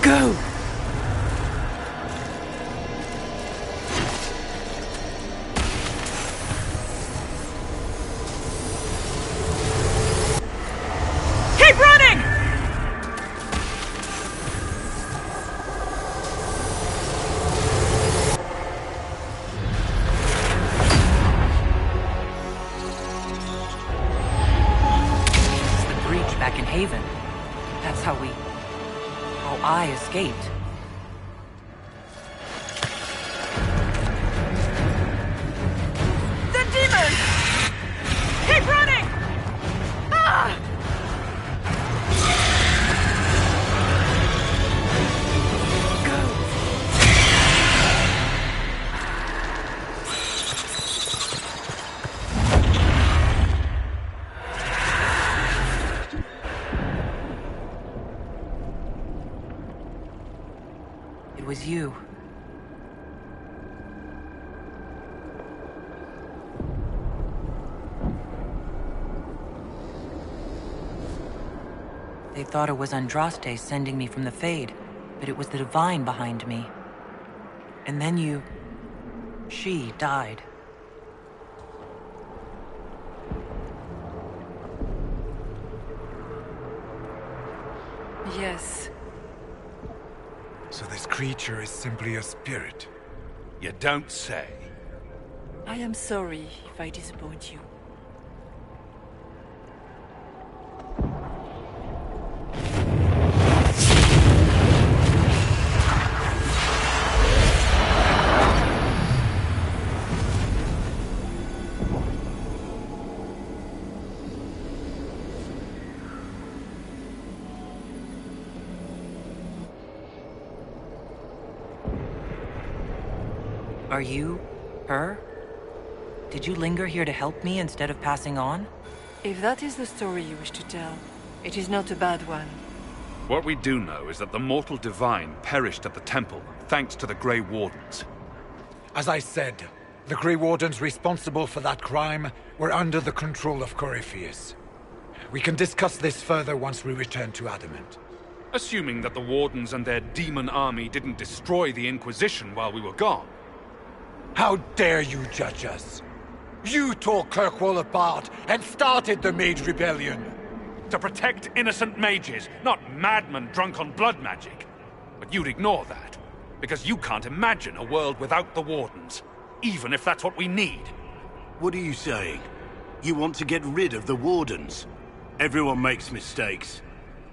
E: Go!
F: Keep running!
E: This is the breach back in Haven. That's how I escaped.
F: The demon! Keep running! Ah!
E: It was you. They thought it was Andraste sending me from the Fade, but it was the Divine behind me. And then she died.
S: Yes.
O: So this creature is simply a spirit?
T: You don't say.
S: I am sorry if I disappoint you.
E: Are you her? Did you linger here to help me instead of passing on?
S: If that is the story you wish to tell, it is not a bad one.
T: What we do know is that the mortal divine perished at the temple, thanks to the Grey Wardens.
O: As I said, the Grey Wardens responsible for that crime were under the control of Corypheus. We can discuss this further once we return to Adamant.
T: Assuming that the Wardens and their demon army didn't destroy the Inquisition while we were gone.
O: How dare you judge us? You tore Kirkwall apart and started the Mage Rebellion.
T: To protect innocent mages, not madmen drunk on blood magic. But you'd ignore that, because you can't imagine a world without the Wardens, even if that's what we need.
R: What are you saying? You want to get rid of the Wardens? Everyone makes mistakes.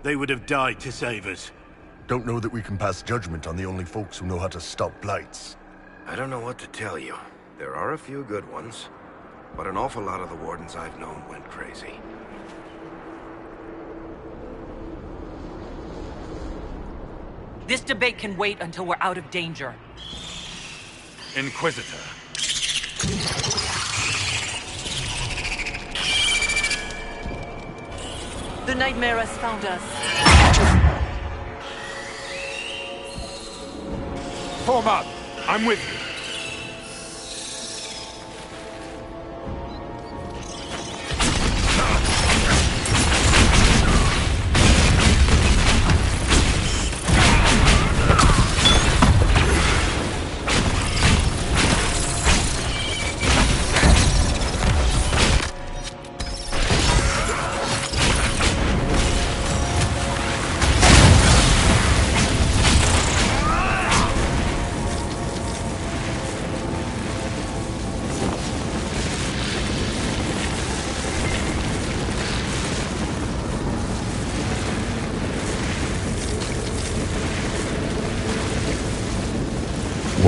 R: They would have died to save us.
B: Don't know that we can pass judgment on the only folks who know how to stop blights.
J: I don't know what to tell you. There are a few good ones, but an awful lot of the Wardens I've known went crazy.
E: This debate can wait until we're out of danger.
T: Inquisitor.
S: The nightmare has found us.
T: Form up! I'm with you.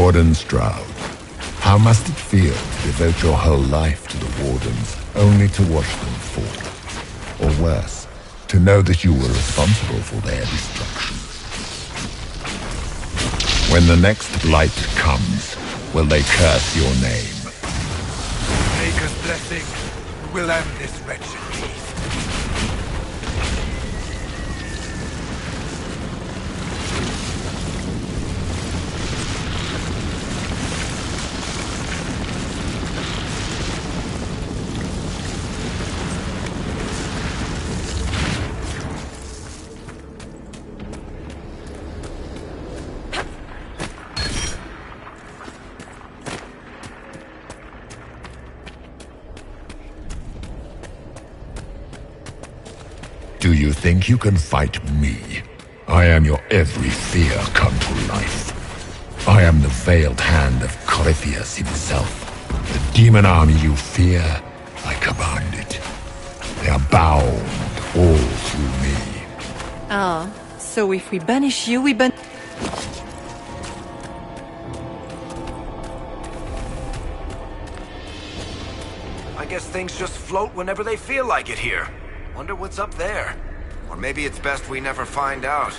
U: Warden Stroud, how must it feel to devote your whole life to the Wardens, only to watch them fall? Or worse, to know that you were responsible for their destruction? When the next blight comes, will they curse your name?
O: Maker's blessing will end this wretched deed.
U: Do you think you can fight me? I am your every fear come to life. I am the veiled hand of Corypheus himself. The demon army you fear, I command it. They are bound all through me.
S: Ah, so if we banish you, we ban...
J: I guess things just float whenever they feel like it here. Wonder what's up there. Or maybe it's best we never find out.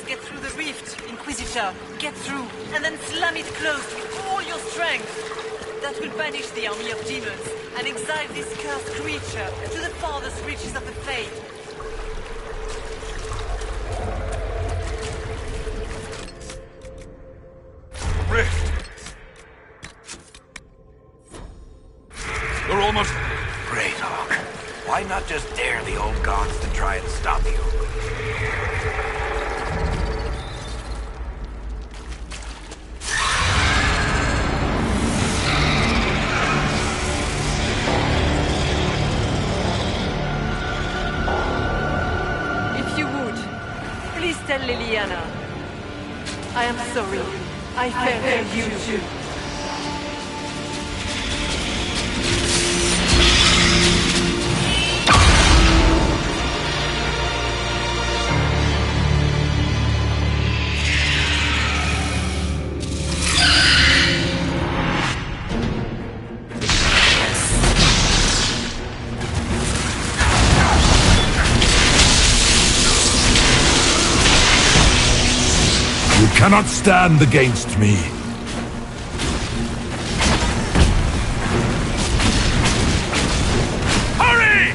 S: Get through the rift, Inquisitor. Get through, and then slam it closed with all your strength. That will banish the army of demons, and exile this cursed creature to the farthest reaches of the Fade.
T: Rift! You're almost...
J: Great, Hawk. Why not just dare the old gods to try and stop you?
S: If you would, please tell Liliana. I am sorry. I failed you too.
U: You cannot stand against me.
T: Hurry!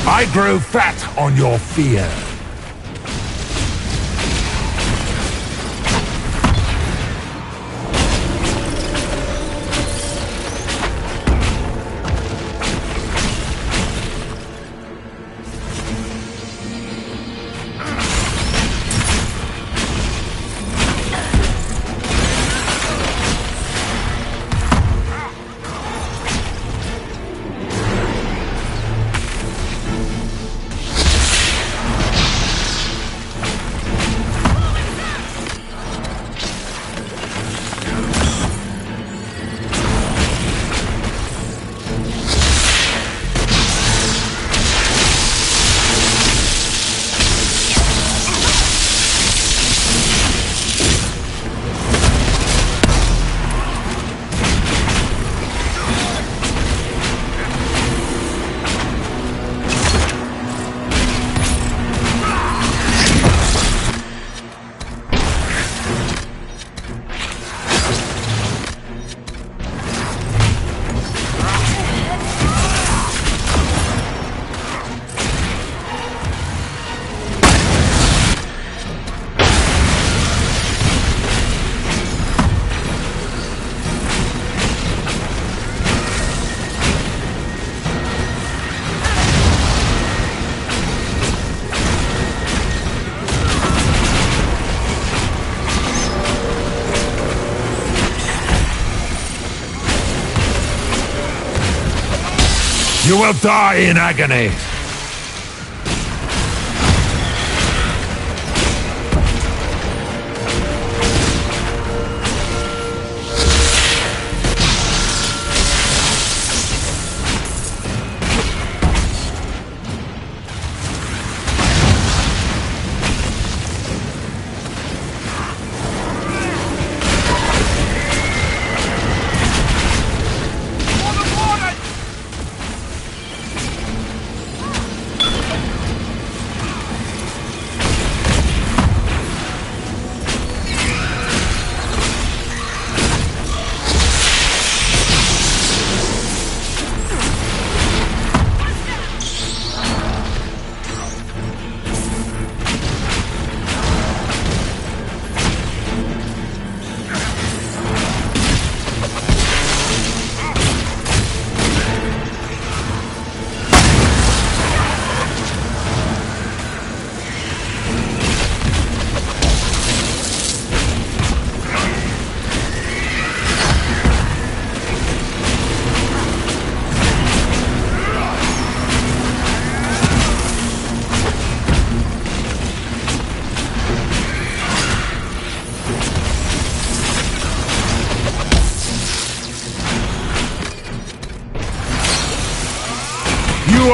U: I grow fat on your fear. You will die in agony.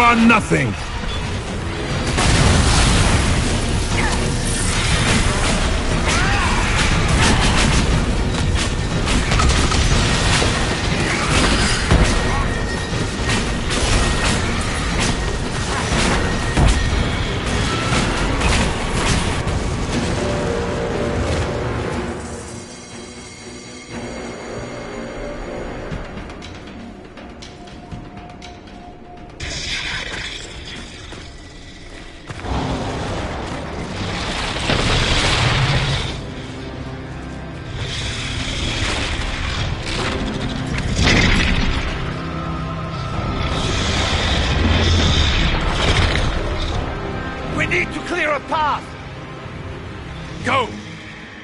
Q: are nothing!
T: We need to clear a path! Go!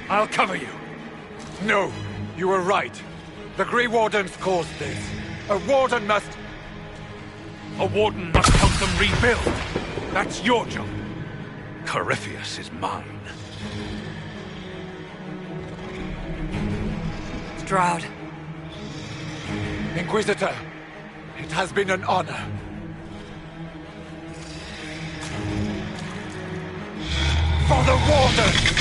T: I'll cover you.
O: No, you were right. The Grey Wardens caused this. A Warden must...
T: A Warden must help them rebuild. That's your job. Corypheus is mine.
S: Stroud.
O: Inquisitor, it has been an honor. For the Warden!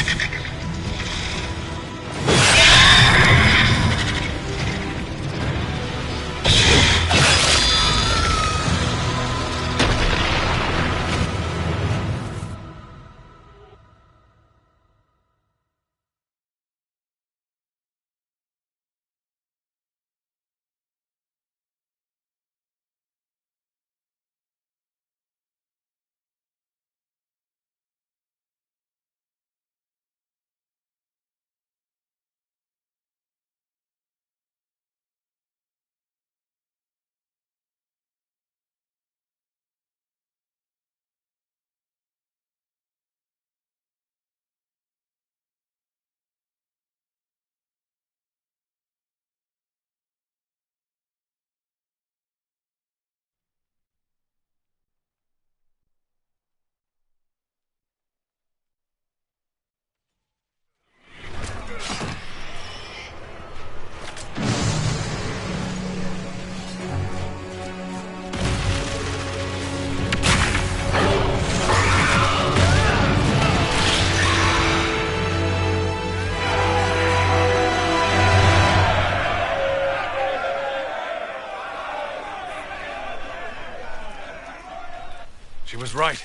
T: She was right.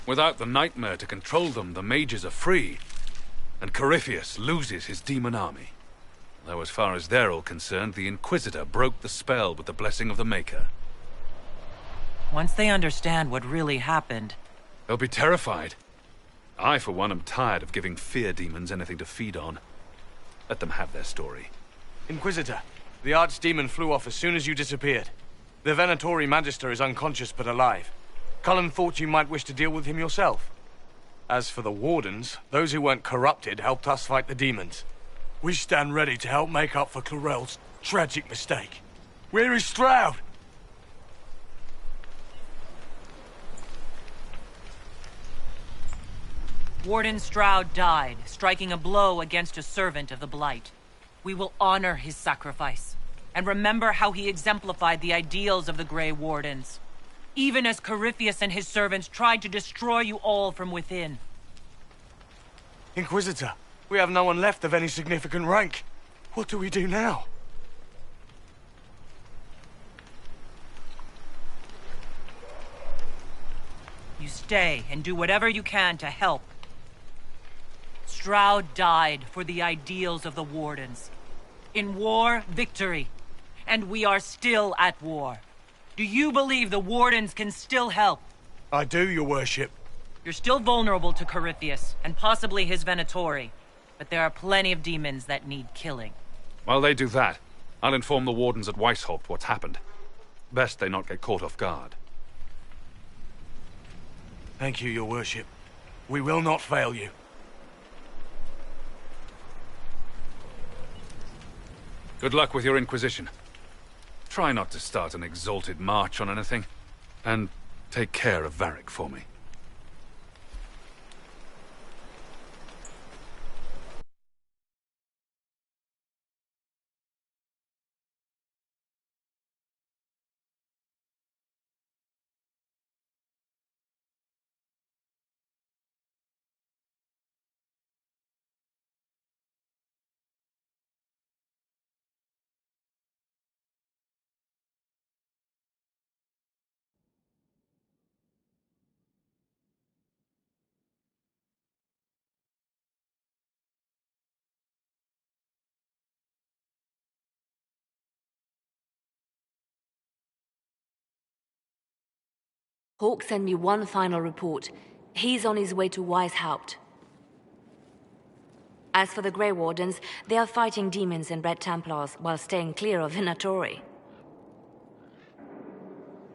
T: Without the nightmare to control them, the mages are free. And Corypheus loses his demon army. Though as far as they're all concerned, the Inquisitor broke the spell with the blessing of the Maker.
E: Once they understand what really happened...
T: They'll be terrified. I, for one, am tired of giving fear demons anything to feed on. Let them have their story.
C: Inquisitor, the Archdemon flew off as soon as you disappeared. The Venatori Magister is unconscious but alive. Cullen thought you might wish to deal with him yourself. As for the Wardens, those who weren't corrupted helped us fight the demons. We stand ready to help make up for Clarel's tragic mistake. Where is Stroud?
E: Warden Stroud died, striking a blow against a servant of the Blight. We will honor his sacrifice, and remember how he exemplified the ideals of the Grey Wardens. Even as Corypheus and his servants tried to destroy you all from within.
C: Inquisitor, we have no one left of any significant rank. What do we do now?
E: You stay and do whatever you can to help. Stroud died for the ideals of the Wardens. In war, victory. And we are still at war. Do you believe the Wardens can still help?
C: I do, your worship.
E: You're still vulnerable to Corypheus, and possibly his Venatori. But there are plenty of demons that need killing.
T: While they do that, I'll inform the Wardens at Weishaupt what's happened. Best they not get caught off guard.
C: Thank you, your worship. We will not fail you.
T: Good luck with your Inquisition. Try not to start an exalted march on anything. And take care of Varric for me.
N: Hawk sent me one final report. He's on his way to Weishaupt. As for the Grey Wardens, they are fighting demons and Red Templars while staying clear of Venatori.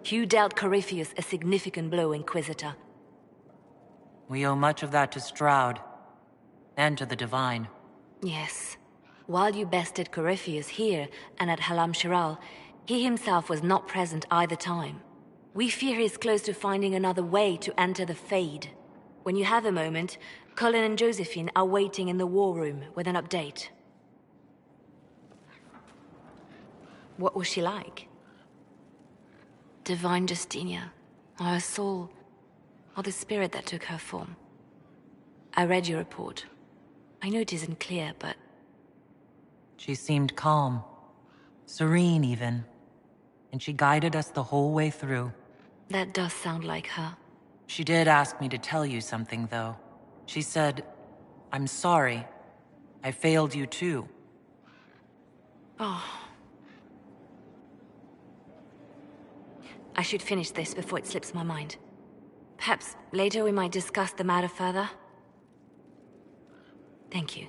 N: Hugh dealt Corypheus a significant blow, Inquisitor.
E: We owe much of that to Stroud. And to the Divine.
N: Yes. While you bested Corypheus here and at Halam Shiral, he himself was not present either time. We fear he's close to finding another way to enter the Fade. When you have a moment, Colin and Josephine are waiting in the war room with an update. What was she like? Divine Justinia, or her soul, or the spirit that took her form. I read your report. I know it isn't clear, but...
E: She seemed calm. Serene, even. And she guided us the whole way through.
N: That does sound like her.
E: She did ask me to tell you something, though. She said, "I'm sorry. I failed you too."
N: Oh. I should finish this before it slips my mind. Perhaps later we might discuss the matter further. Thank you.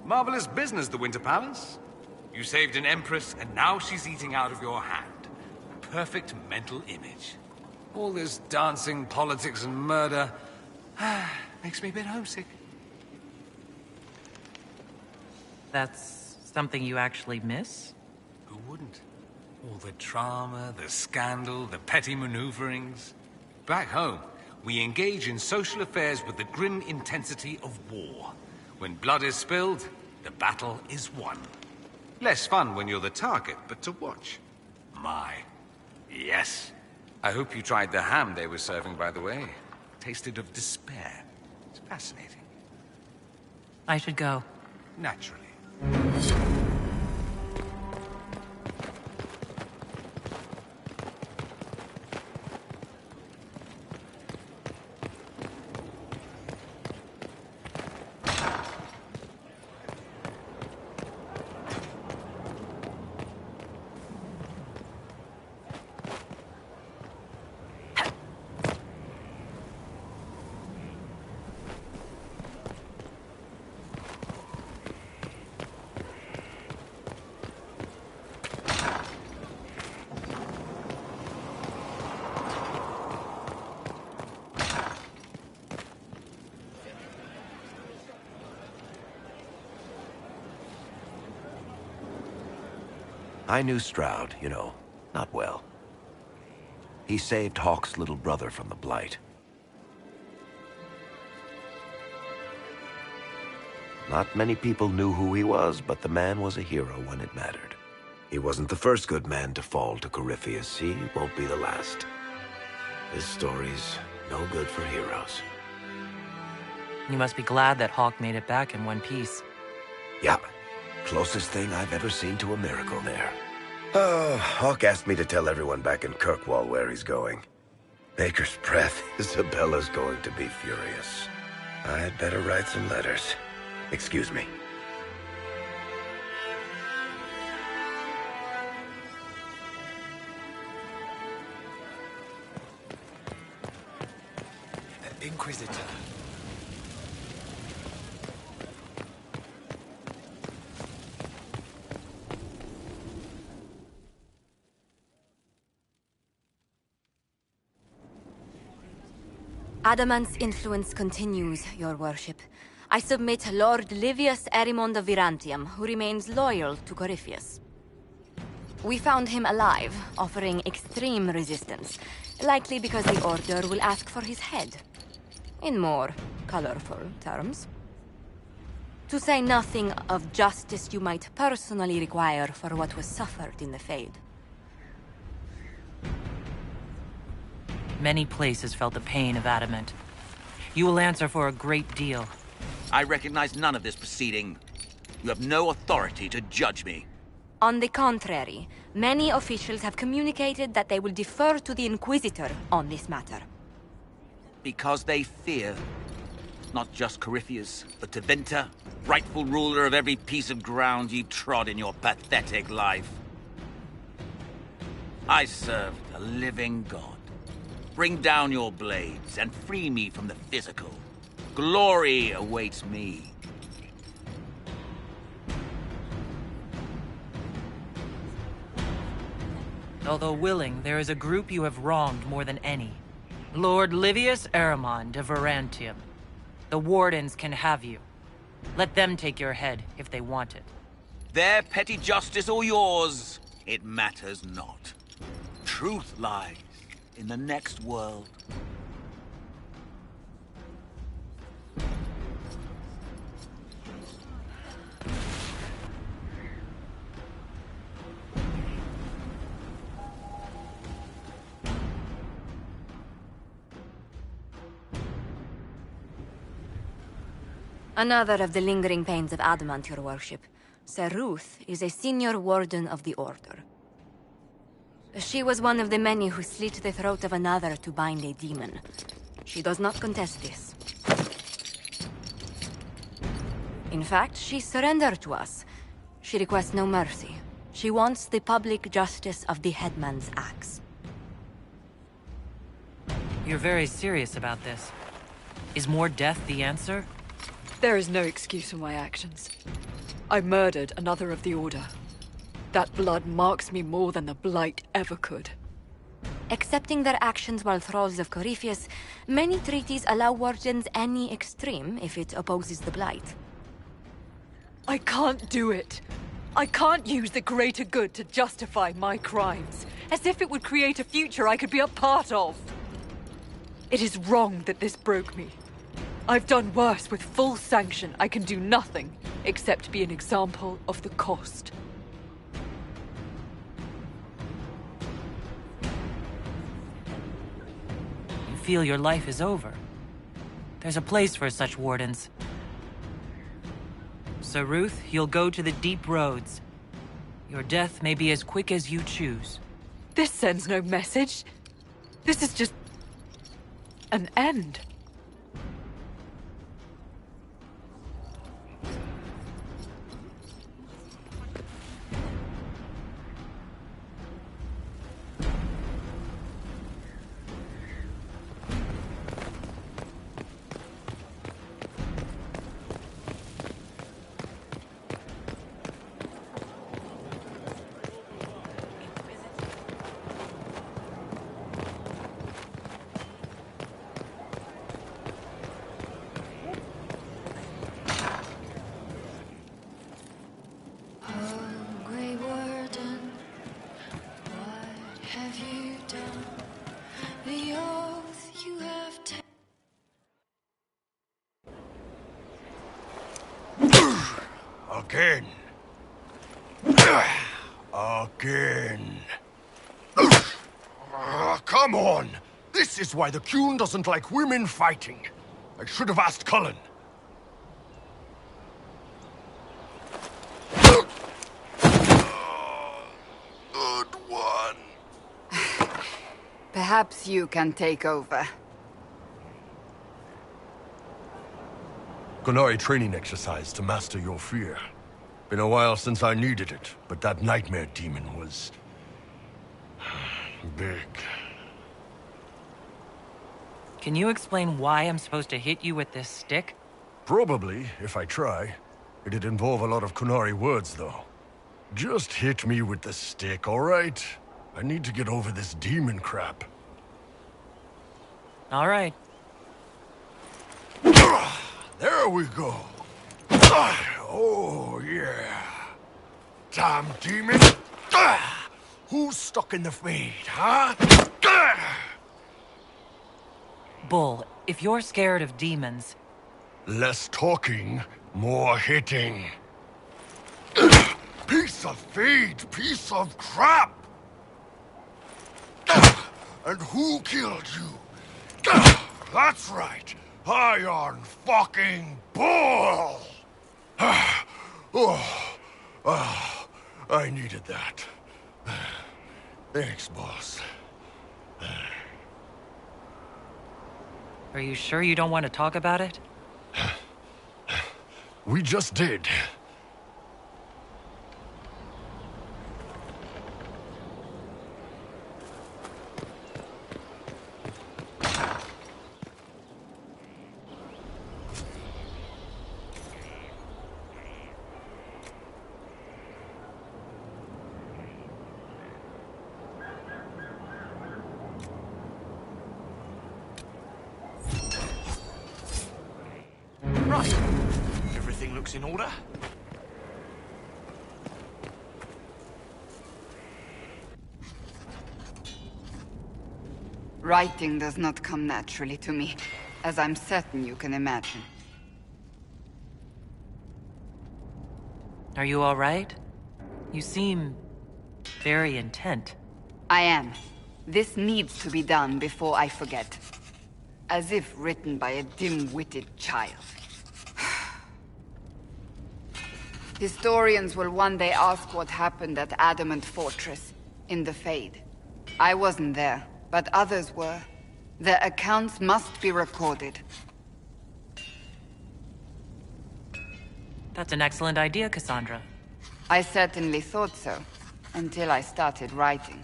H: Marvelous business, the Winter Palace. You saved an empress, and now she's eating out of your hand. Perfect mental image. All this dancing, politics, and murder... makes me a bit homesick.
E: That's something you actually miss?
H: Who wouldn't? All the drama, the scandal, the petty maneuverings. Back home, we engage in social affairs with the grim intensity of war. When blood is spilled, the battle is won. Less fun when you're the target, but to watch. My, yes. I hope you tried the ham they were serving, by the way. Tasted of despair. It's fascinating.
E: I should go.
H: Naturally.
J: I knew Stroud, you know, not well. He saved Hawk's little brother from the Blight. Not many people knew who he was, but the man was a hero when it mattered. He wasn't the first good man to fall to Corypheus. He won't be the last. This story's no good for heroes.
E: You must be glad that Hawk made it back in one piece.
J: Yeah. Closest thing I've ever seen to a miracle there. Oh, Hawk asked me to tell everyone back in Kirkwall where he's going. Baker's breath. Isabella's going to be furious. I'd better write some letters. Excuse me.
H: Inquisitor.
N: Adamant's influence continues, your worship. I submit Lord Livius Erimond of Virantium, who remains loyal to Corypheus. We found him alive, offering extreme resistance, likely because the Order will ask for his head. In more colorful terms. To say nothing of justice you might personally require for what was suffered in the Fade.
E: Many places felt the pain of adamant. You will answer for a great deal.
P: I recognize none of this proceeding. You have no authority to judge me.
N: On the contrary, many officials have communicated that they will defer to the Inquisitor on this matter.
P: Because they fear. Not just Corypheus, but Tevinter, rightful ruler of every piece of ground you trod in your pathetic life. I serve the living God. Bring down your blades and free me from the physical. Glory awaits me.
E: Although willing, there is a group you have wronged more than any. Lord Livius Aramon de Verantium. The Wardens can have you. Let them take your head if they want it.
P: Their petty justice or yours, it matters not. Truth lies in the next world.
N: Another of the lingering pains of adamant, your worship. Sir Ruth is a senior warden of the Order. She was one of the many who slit the throat of another to bind a demon. She does not contest this. In fact, she surrendered to us. She requests no mercy. She wants the public justice of the headman's axe.
E: You're very serious about this. Is more death the answer?
G: There is no excuse for my actions. I murdered another of the Order. That blood marks me more than the Blight ever could.
N: Accepting their actions while thralls of Corypheus, many treaties allow wardens any extreme if it opposes the Blight.
G: I can't do it. I can't use the greater good to justify my crimes, as if it would create a future I could be a part of. It is wrong that this broke me. I've done worse. With full sanction, I can do nothing except be an example of the cost.
E: You feel your life is over. There's a place for such wardens. Sir Ruth, you'll go to the deep roads. Your death may be as quick as you choose.
G: This sends no message. This is just an end.
B: Again. Again. Come on! This is why the Qun doesn't like women fighting. I should have asked Cullen.
D: Good one. Perhaps you can take over.
B: Qunari training exercise to master your fear. Been a while since I needed it, but that nightmare demon was... big.
E: Can you explain why I'm supposed to hit you with this stick?
B: Probably, if I try. It'd involve a lot of Qunari words, though. Just hit me with the stick, all right? I need to get over this demon crap.
E: All right.
B: There we go. Oh, yeah. Damn demon. Who's stuck in the Fade, huh?
E: Bull, if you're scared of demons...
B: Less talking,
U: More hitting. Piece of feed, piece of crap! And who killed you? That's right, Iron fucking Bull! I needed that. Thanks, boss.
E: Are you sure you don't want to talk about it?
U: We just did.
C: Right. Everything looks in order.
D: Writing does not come naturally to me, as I'm certain you can imagine.
E: Are you all right? You seem very intent.
D: I am. This needs to be done before I forget. As if written by a dim-witted child. Historians will one day ask what happened at Adamant Fortress, in the Fade. I wasn't there, but others were. Their accounts must be recorded.
E: That's an excellent idea, Cassandra.
D: I certainly thought so, until I started writing.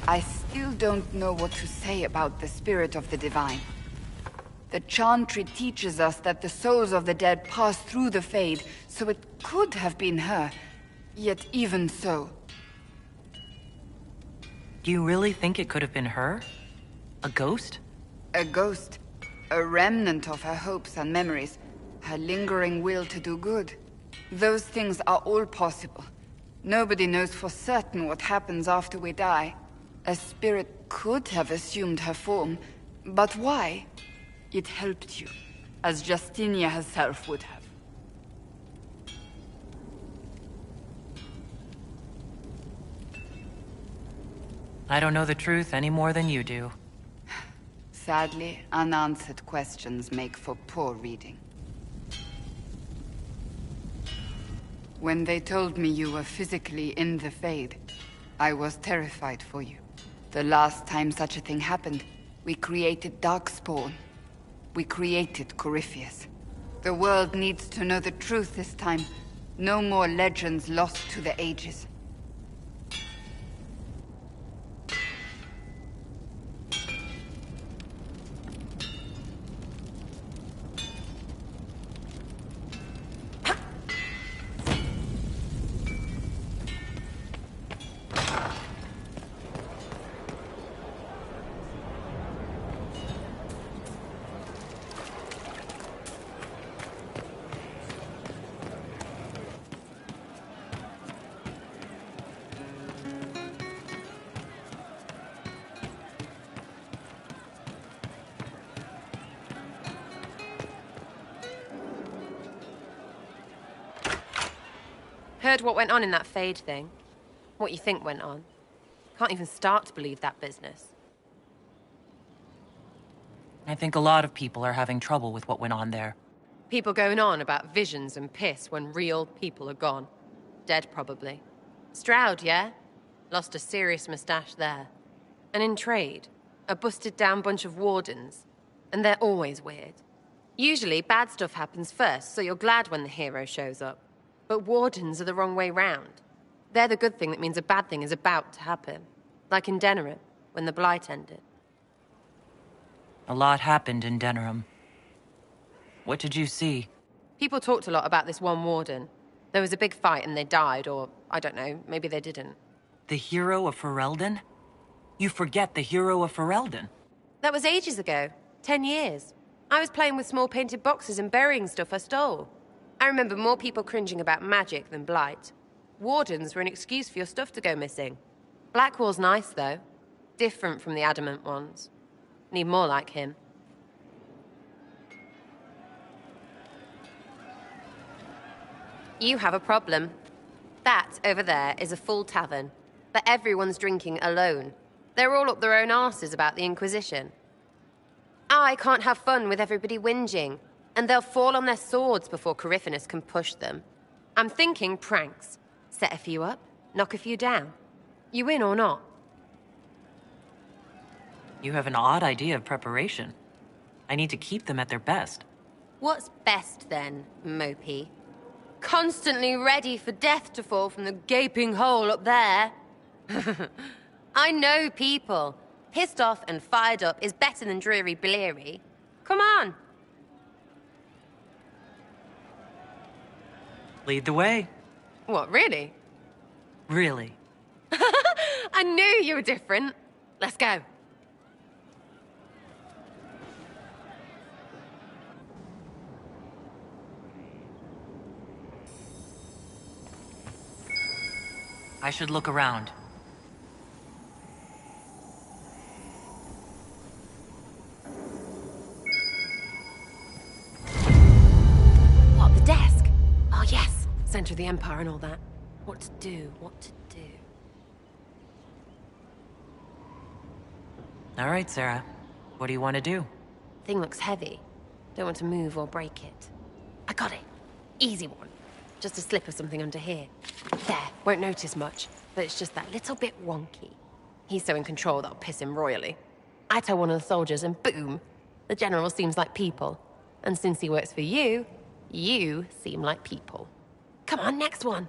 D: I still don't know what to say about the spirit of the divine. The Chantry teaches us that the souls of the dead pass through the Fade, so it could have been her. Yet even so...
E: Do you really think it could have been her? A ghost?
D: A ghost. A remnant of her hopes and memories. Her lingering will to do good. Those things are all possible. Nobody knows for certain what happens after we die. A spirit could have assumed her form, but why? It helped you, as Justinia herself would have.
E: I don't know the truth any more than you do.
D: Sadly, unanswered questions make for poor reading. When they told me you were physically in the Fade, I was terrified for you. The last time such a thing happened, we created Darkspawn. We created Corypheus. The world needs to know the truth this time. No more legends lost to the ages.
I: Heard what went on in that Fade thing? What you think went on? Can't even start to believe that business.
E: I think a lot of people are having trouble with what went on there.
I: People going on about visions and piss when real people are gone. Dead, probably. Stroud, yeah? Lost a serious moustache there. And in trade, a busted-down bunch of wardens. And they're always weird. Usually, bad stuff happens first, so you're glad when the hero shows up. But wardens are the wrong way round. They're the good thing that means a bad thing is about to happen. Like in Denerim, when the Blight ended.
E: A lot happened in Denerim. What did you see?
I: People talked a lot about this one warden. There was a big fight and they died, or, I don't know, maybe they didn't.
E: The hero of Ferelden? You forget the hero of Ferelden.
I: That was ages ago. 10 years. I was playing with small painted boxes and burying stuff I stole. I remember more people cringing about magic than Blight. Wardens were an excuse for your stuff to go missing. Blackwall's nice, though. Different from the adamant ones. Need more like him. You have a problem. That over there is a full tavern, but everyone's drinking alone. They're all up their own arses about the Inquisition. I can't have fun with everybody whinging, and they'll fall on their swords before Corypheus can push them. I'm thinking pranks. Set a few up, knock a few down. You win or not?
E: You have an odd idea of preparation. I need to keep them at their best.
I: What's best then, Mopey? Constantly ready for death to fall from the gaping hole up there. I know people. Pissed off and fired up is better than dreary bleary. Come on.
E: Lead the way.
I: What, really?
E: Really.
I: I knew you were different. Let's go.
E: I should look around.
I: What, the desk? Oh, yes. Center of the Empire and all that. What to do, what to do.
E: All right, Sarah. What do you want to do?
I: Thing looks heavy. Don't want to move or break it. I got it. Easy one. Just a slip of something under here. There, won't notice much, but it's just that little bit wonky. He's so in control that'll piss him royally. I tell one of the soldiers and boom, the general seems like people. And since he works for you, you seem like people. Come on, next one.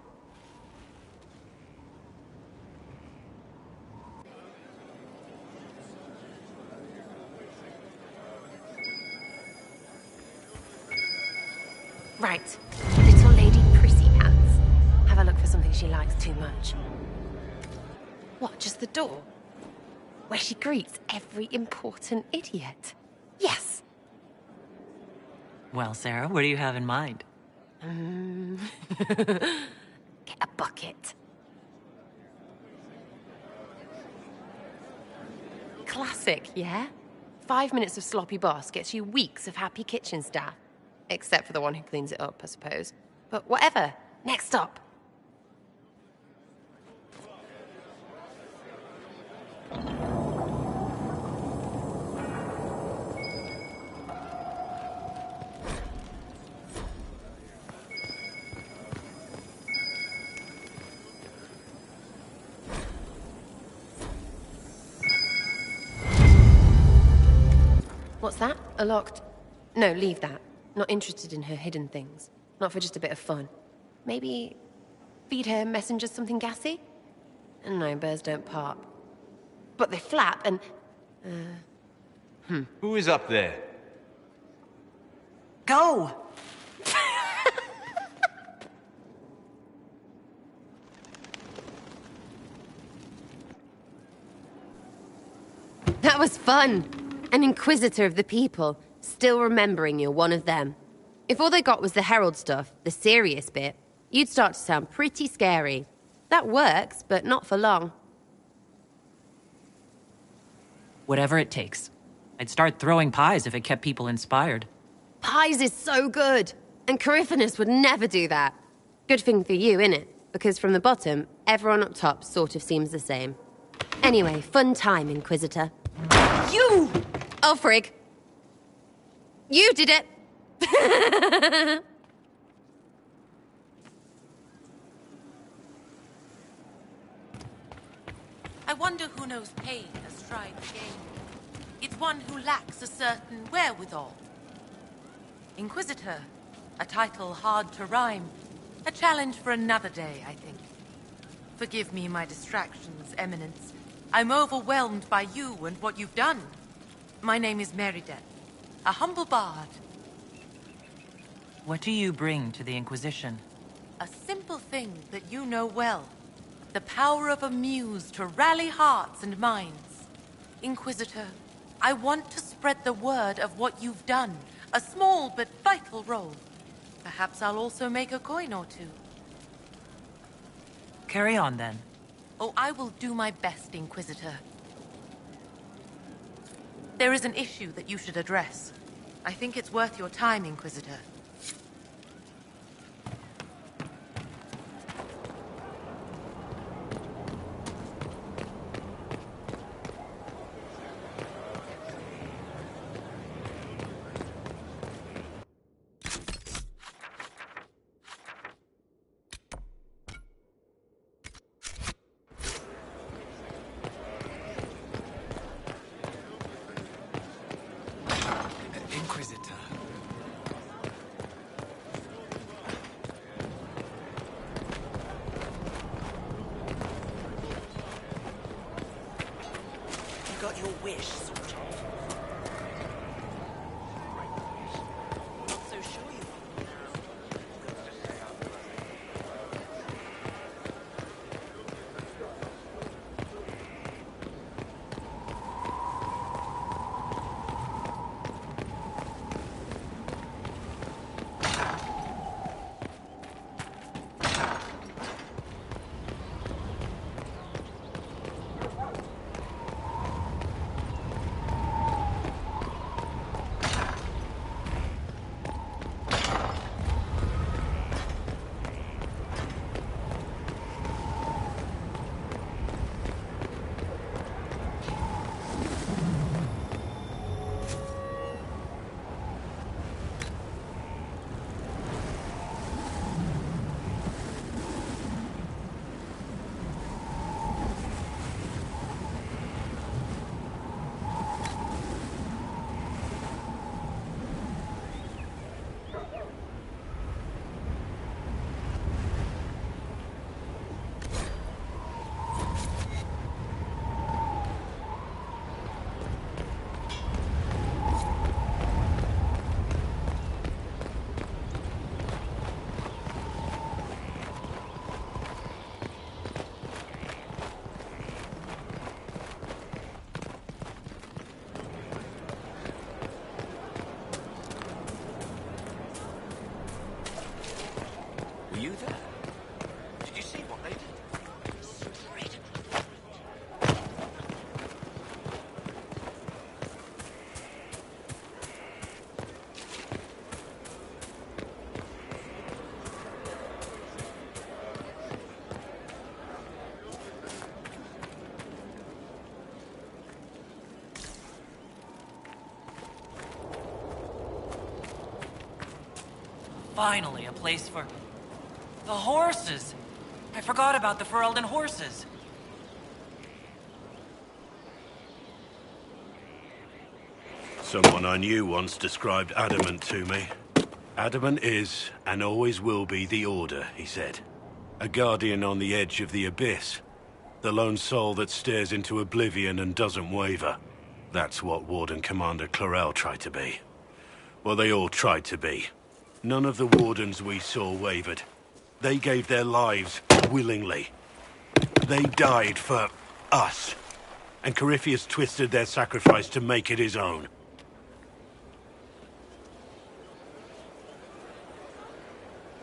I: Right. Little Lady Prissy Pants. Have a look for something she likes too much. What, just the door? Where she greets every important idiot. Yes!
E: Well, Sarah, what do you have in mind?
I: Get a bucket. Classic, yeah? 5 minutes of sloppy boss gets you weeks of happy kitchen staff. Except for the one who cleans it up, I suppose. But whatever. Next up. What's that? A locked... No, leave that. Not interested in her hidden things. Not for just a bit of fun. Maybe... feed her messengers something gassy? No, birds don't pop. But they flap and...
L: Who is up there?
E: Go!
I: That was fun! An inquisitor of the people, still remembering you're one of them. If all they got was the herald stuff, the serious bit, you'd start to sound pretty scary. That works, but not for long.
E: Whatever it takes. I'd start throwing pies if it kept people inspired.
I: Pies is so good! And Corypheus would never do that. Good thing for you, innit? Because from the bottom, everyone up top sort of seems the same. Anyway, fun time, Inquisitor. You! Oh, frig. You did it!
V: I wonder who knows pain astride the game. It's one who lacks a certain wherewithal. Inquisitor, a title hard to rhyme. A challenge for another day, I think. Forgive me my distractions, Eminence. I'm overwhelmed by you and what you've done. My name is Merideth, a humble bard.
E: What do you bring to the Inquisition?
V: A simple thing that you know well. The power of a muse to rally hearts and minds. Inquisitor, I want to spread the word of what you've done. A small but vital role. Perhaps I'll also make a coin or two.
E: Carry on, then.
V: Oh, I will do my best, Inquisitor. There is an issue that you should address. I think it's worth your time, Inquisitor.
O: Inquisitor.
L: You got your wish, sort of. Not so sure you
J: Were you there? Did you see what they did?
E: Finally, a place for... the horses! I forgot about the Ferelden horses.
R: Someone I knew once described Adamant to me. Adamant is, and always will be, the Order, he said. A guardian on the edge of the abyss. The lone soul that stares into oblivion and doesn't waver. That's what Warden Commander Clarel tried to be. Well, they all tried to be. None of the Wardens we saw wavered. They gave their lives willingly. They died for us. And Corypheus twisted their sacrifice to make it his own.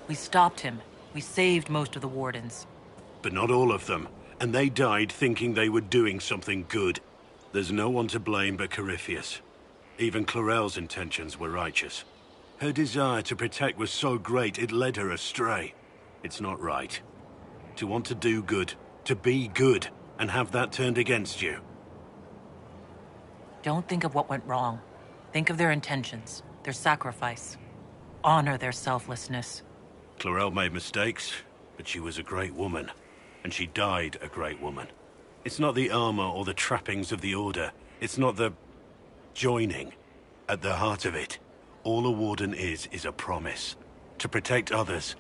E: We stopped him. We saved most of the Wardens.
R: But not all of them. And they died thinking they were doing something good. There's no one to blame but Corypheus. Even Clarel's intentions were righteous. Her desire to protect was so great it led her astray. It's not right. To want to do good, to be good, and have that turned against you.
E: Don't think of what went wrong. Think of their intentions, their sacrifice. Honor their selflessness.
R: Clarel made mistakes, but she was a great woman. And she died a great woman. It's not the armor or the trappings of the Order. It's not the... joining. At the heart of it, all a Warden is a promise. To protect others,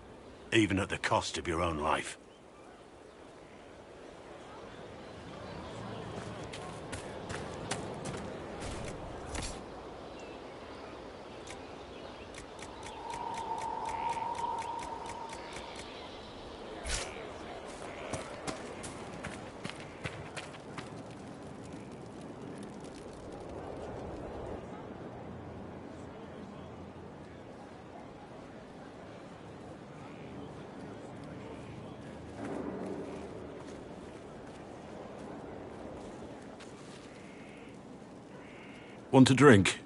R: even at the cost of your own life. Want a drink?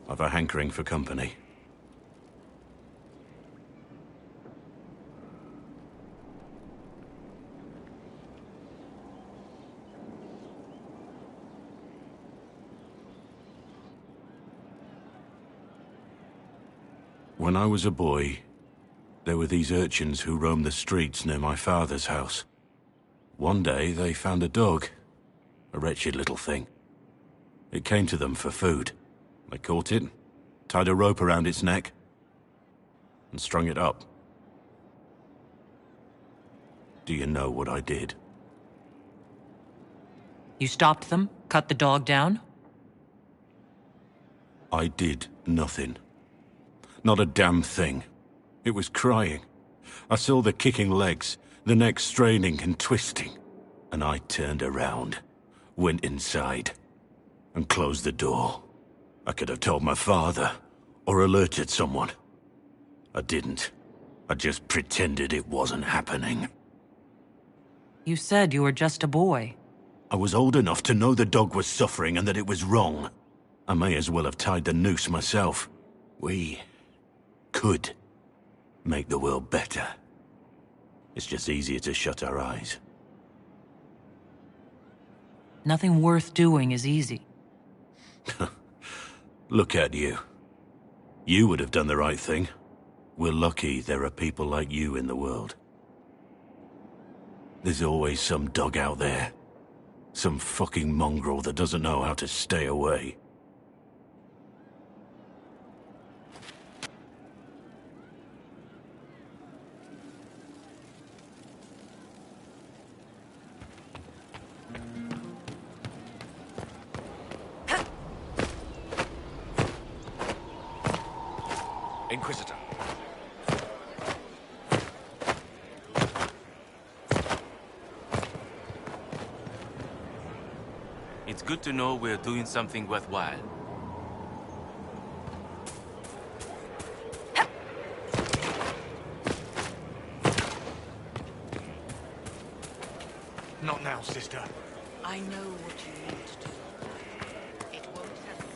R: I've a hankering for company. When I was a boy, there were these urchins who roamed the streets near my father's house. One day, they found a dog. A wretched little thing. It came to them for food. They caught it, tied a rope around its neck, and strung it up. Do you know what I did?
E: You stopped them? Cut the dog down?
R: I did nothing. Not a damn thing. It was crying. I saw the kicking legs, the neck straining and twisting. And I turned around, went inside, and closed the door. I could have told my father, or alerted someone. I didn't. I just pretended it wasn't happening.
E: You said you were just a boy.
R: I was old enough to know the dog was suffering and that it was wrong. I may as well have tied the noose myself. We could make the world better. It's just easier to shut our eyes.
E: Nothing worth doing is easy.
R: Look at you. You would have done the right thing. We're lucky there are people like you in the world. There's always some dog out there. Some fucking mongrel that doesn't know how to stay away.
T: Inquisitor.
A: It's good to know we're doing something worthwhile.
C: Not now, sister.
V: I know what you need to do. It won't happen.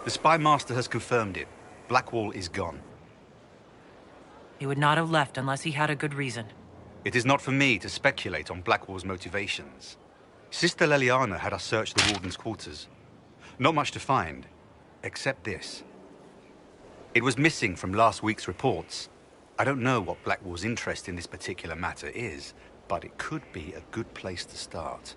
M: The Spy Master has confirmed it. Blackwall is gone.
E: He would not have left unless he had a good reason.
M: It is not for me to speculate on Blackwall's motivations. Sister Leliana had us search the Warden's quarters. Not much to find, except this. It was missing from last week's reports. I don't know what Blackwall's interest in this particular matter is, but it could be a good place to start.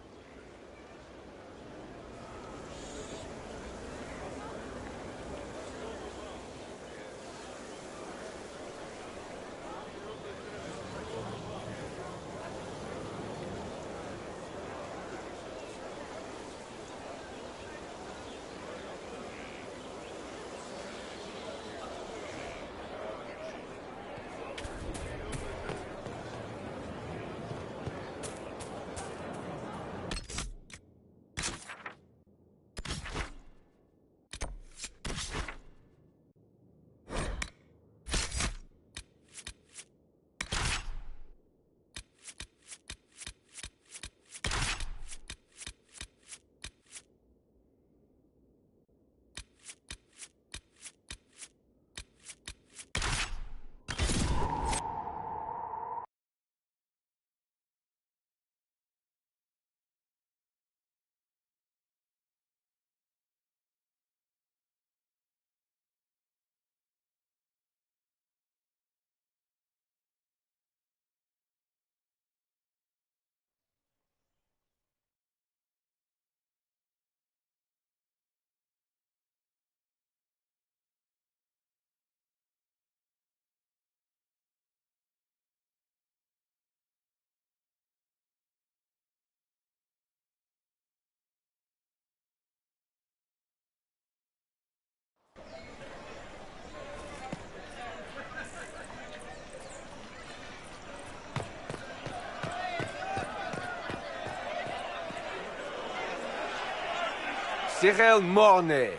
F: Cyril Mornay,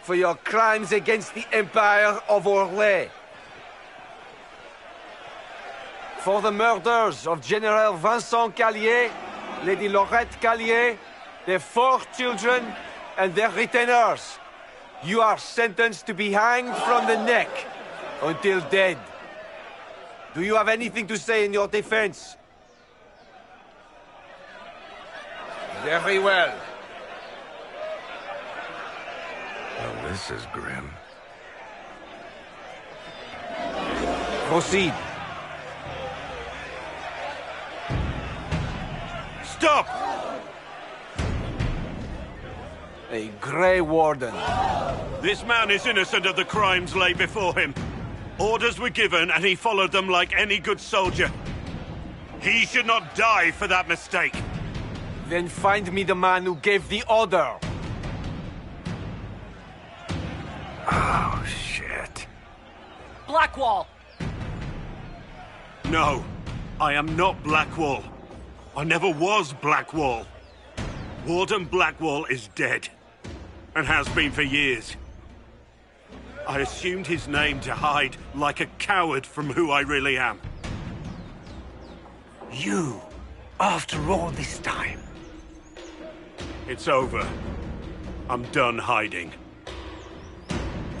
F: for your crimes against the Empire of Orlais. For the murders of General Vincent Callier, Lady Laurette Callier, their 4 children, and their retainers. You are sentenced to be hanged from the neck until dead. Do you have anything to say in your defense? Very well.
J: Well, this is grim.
F: Proceed.
R: Stop!
F: A Grey Warden.
R: This man is innocent of the crimes laid before him. Orders were given, and he followed them like any good soldier. He should not die for that mistake.
F: Then find me the man who gave the order.
J: Oh, shit.
E: Blackwall!
R: No, I am not Blackwall. I never was Blackwall. Warden Blackwall is dead, and has been for years. I assumed his name to hide like a coward from who I really am.
O: You, after all this time.
R: It's over. I'm done hiding.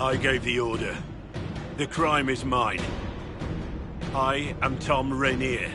R: I gave the order. The crime is mine. I am Tom Rainier.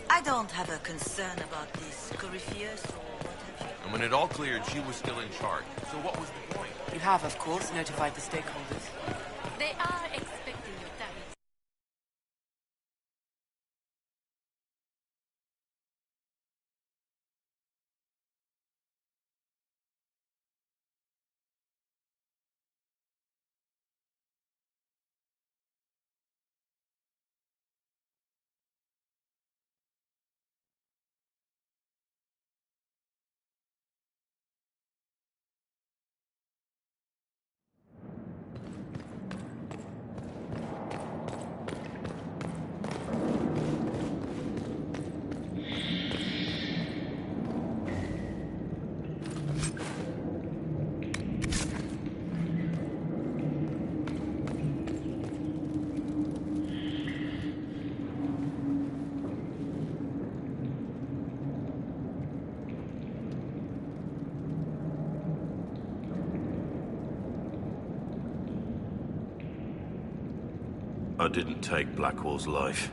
L: I don't have a concern about this, Corypheus, or what have you.
K: And when it all cleared, she was still in charge. So what was the point?
E: You have, of course, notified the stakeholders.
V: They are expecting your tariffs.
R: I didn't take Blackwall's life.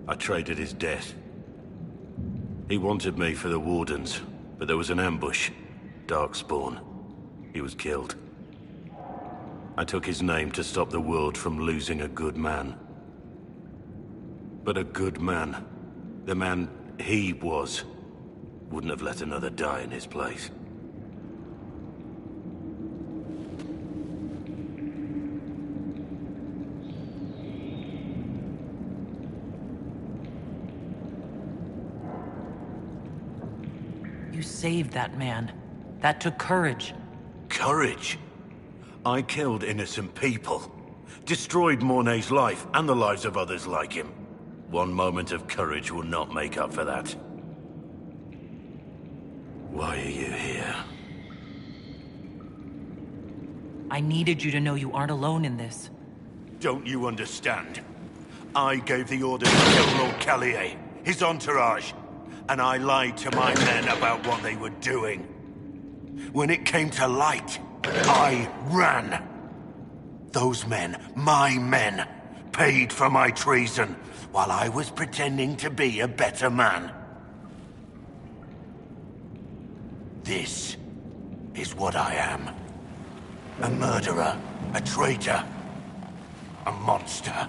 R: I traded his death. He wanted me for the Wardens, but there was an ambush. Darkspawn. He was killed. I took his name to stop the world from losing a good man. But a good man, the man he was, wouldn't have let another die in his place.
E: You saved that man. That took courage.
R: Courage? I killed innocent people. Destroyed Mornay's life and the lives of others like him. One moment of courage will not make up for that. Why are you here?
E: I needed you to know you aren't alone in this.
R: Don't you understand? I gave the order to kill Lord Callier, his entourage, and I lied to my men about what they were doing. When it came to light, I ran. Those men, my men, paid for my treason, while I was pretending to be a better man. This is what I am. A murderer, a traitor, a monster.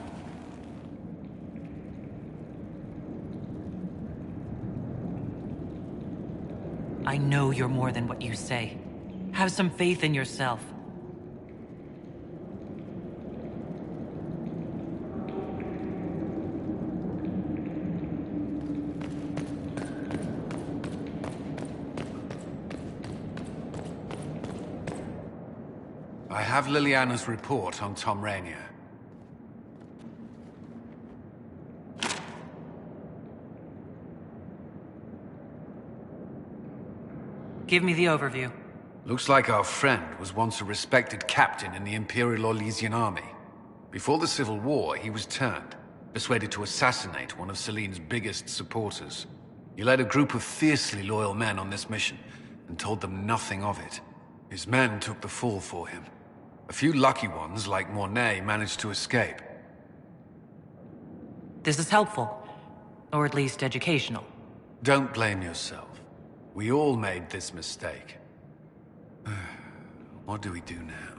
E: I know you're more than what you say. Have some faith in yourself.
H: I have Liliana's report on Tom Rainier.
E: Give me the overview.
H: Looks like our friend was once a respected captain in the Imperial Orlesian army. Before the Civil War, he was turned, persuaded to assassinate one of Celine's biggest supporters. He led a group of fiercely loyal men on this mission, and told them nothing of it. His men took the fall for him. A few lucky ones, like Mornay, managed to escape.
E: This is helpful. Or at least educational.
H: Don't blame yourself. We all made this mistake. What do we do now?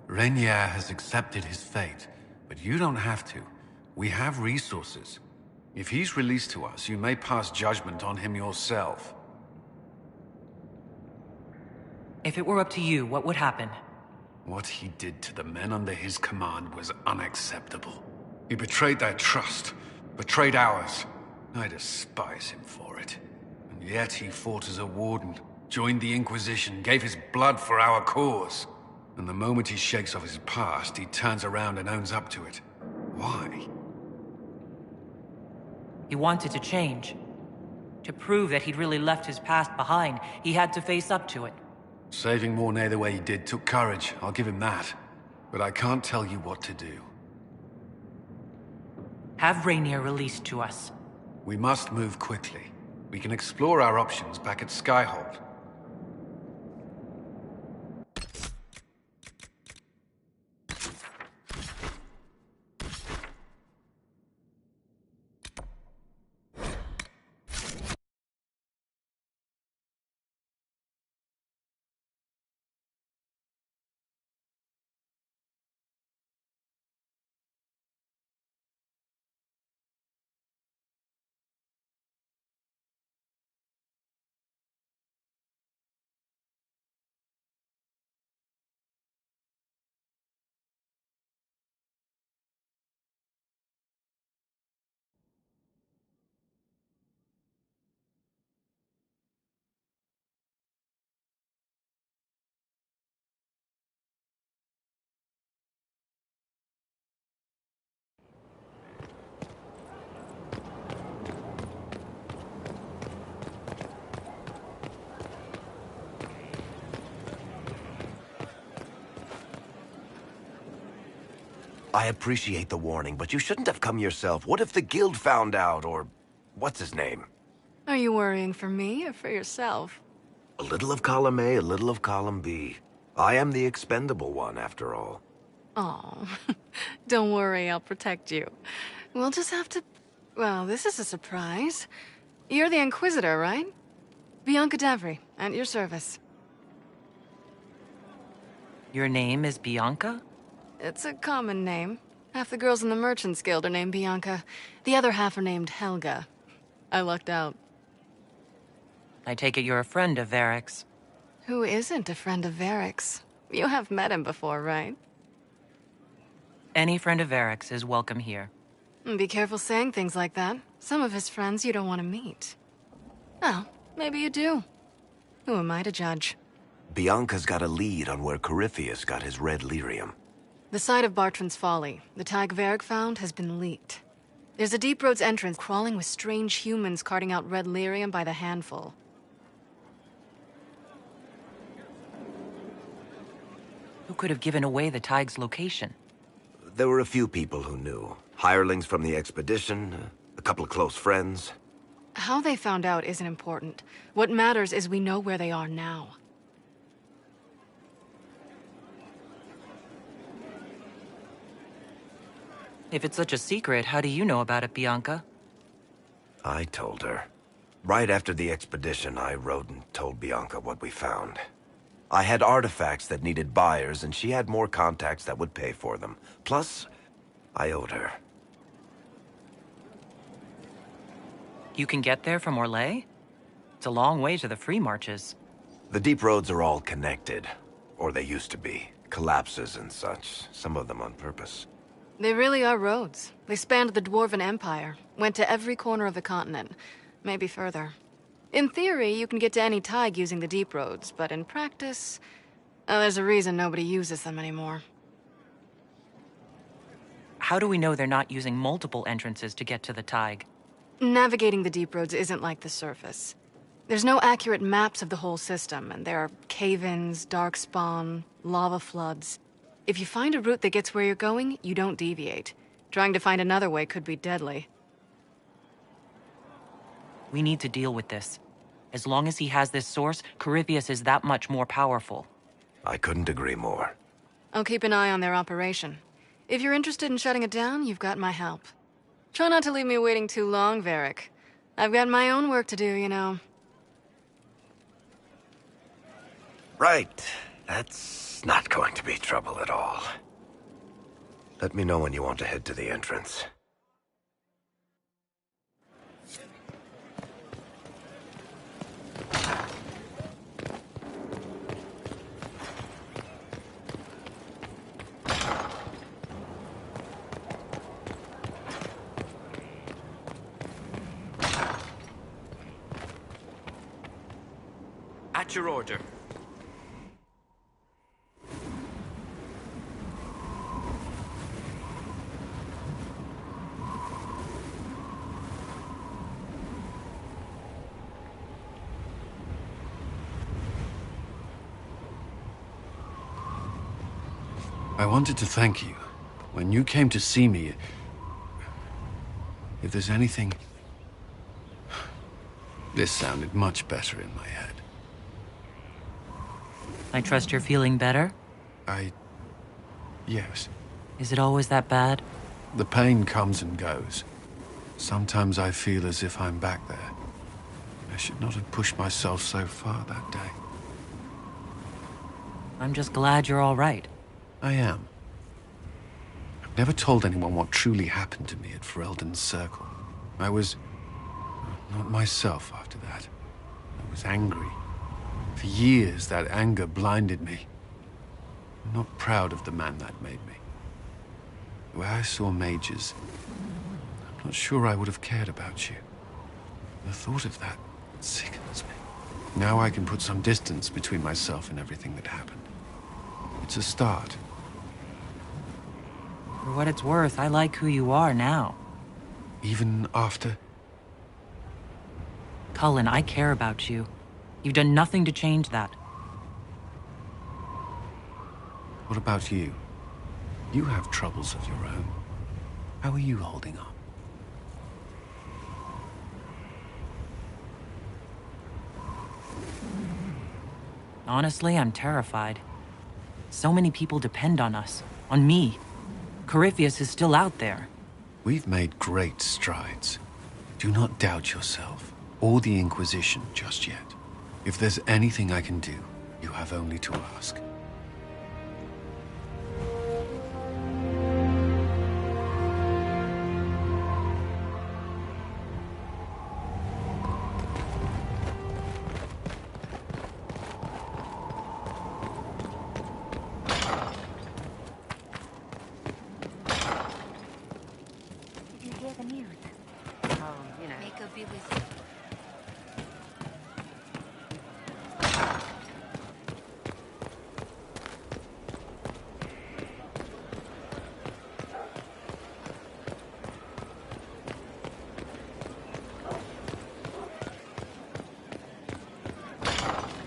H: Rainier has accepted his fate, but you don't have to. We have resources. If he's released to us, you may pass judgment on him yourself.
E: If it were up to you, what would happen?
H: What he did to the men under his command was unacceptable. He betrayed their trust, betrayed ours. I despise him for it. And yet he fought as a warden, joined the Inquisition, gave his blood for our cause. And the moment he shakes off his past, he turns around and owns up to it. Why?
E: He wanted to change. To prove that he'd really left his past behind, he had to face up to it.
H: Saving Mornay the way he did took courage, I'll give him that. But I can't tell you what to do.
E: Have Rainier released to us.
H: We must move quickly. We can explore our options back at Skyhold.
J: I appreciate the warning, but you shouldn't have come yourself. What if the guild found out, or... what's his name?
Q: Are you worrying for me or for yourself?
J: A little of column A, a little of column B. I am the expendable one, after all.
Q: Oh, don't worry, I'll protect you. We'll just have to... Well, this is a surprise. You're the Inquisitor, right? Bianca Davry, at your service.
E: Your name is Bianca?
Q: It's a common name. Half the girls in the Merchants Guild are named Bianca. The other half are named Helga. I lucked out.
E: I take it you're a friend of Varric's.
Q: Who isn't a friend of Varric's? You have met him before, right?
E: Any friend of Varric's is welcome here.
Q: Be careful saying things like that. Some of his friends you don't want to meet. Well, maybe you do. Who am I to judge?
J: Bianca's got a lead on where Corypheus got his red lyrium.
Q: The site of Bartran's Folly, the tag Varric found, has been leaked. There's a Deep Roads entrance crawling with strange humans carting out red lyrium by the handful.
E: Who could have given away the Tig's location?
J: There were a few people who knew. Hirelings from the expedition, a couple of close friends.
Q: How they found out isn't important. What matters is we know where they are now.
E: If it's such a secret, how do you know about it, Bianca?
J: I told her. Right after the expedition, I wrote and told Bianca what we found. I had artifacts that needed buyers, and she had more contacts that would pay for them. Plus, I owed her.
E: You can get there from Orlais? It's a long way to the free marches.
J: The deep roads are all connected. Or they used to be. Collapses and such. Some of them on purpose.
Q: They really are roads. They spanned the Dwarven Empire, went to every corner of the continent, maybe further. In theory, you can get to any Tig using the deep roads, but in practice, there's a reason nobody uses them anymore.
E: How do we know they're not using multiple entrances to get to the Tig?
Q: Navigating the deep roads isn't like the surface. There's no accurate maps of the whole system, and there are cave-ins, darkspawn, lava floods. If you find a route that gets where you're going, you don't deviate. Trying to find another way could be deadly.
E: We need to deal with this. As long as he has this source, Corypheus is that much more powerful.
J: I couldn't agree more.
Q: I'll keep an eye on their operation. If you're interested in shutting it down, you've got my help. Try not to leave me waiting too long, Varric. I've got my own work to do, you know.
J: Right. That's not going to be trouble at all. Let me know when you want to head to the entrance.
A: At your order.
T: I wanted to thank you. When you came to see me, if there's anything... This sounded much better in my head.
E: I trust you're feeling better?
T: Yes.
E: Is it always that bad?
T: The pain comes and goes. Sometimes I feel as if I'm back there. I should not have pushed myself so far that day.
E: I'm just glad you're all right.
T: I am. I've never told anyone what truly happened to me at Ferelden's Circle. I was... not myself after that. I was angry. For years, that anger blinded me. I'm not proud of the man that made me. The way I saw mages, I'm not sure I would have cared about you. The thought of that sickens me. Now I can put some distance between myself and everything that happened. It's a start.
E: For what it's worth, I like who you are now.
T: Even after?
E: Cullen, I care about you. You've done nothing to change that.
T: What about you? You have troubles of your own. How are you holding up?
E: Honestly, I'm terrified. So many people depend on us. On me. Corypheus is still out there.
T: We've made great strides. Do not doubt yourself, or the Inquisition just yet. If there's anything I can do, you have only to ask.
L: will be with you.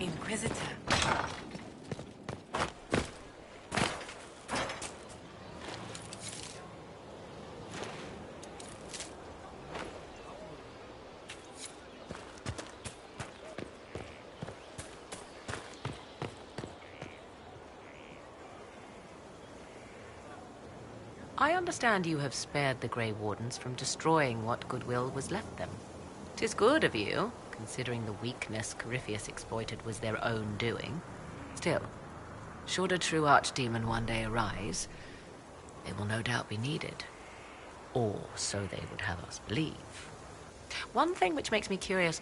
V: Inquisitor.
I: I understand you have spared the Grey Wardens from destroying what goodwill was left them. 'Tis good of you, considering the weakness Corypheus exploited was their own doing. Still, should a true archdemon one day arise, they will no doubt be needed. Or so they would have us believe. One thing which makes me curious,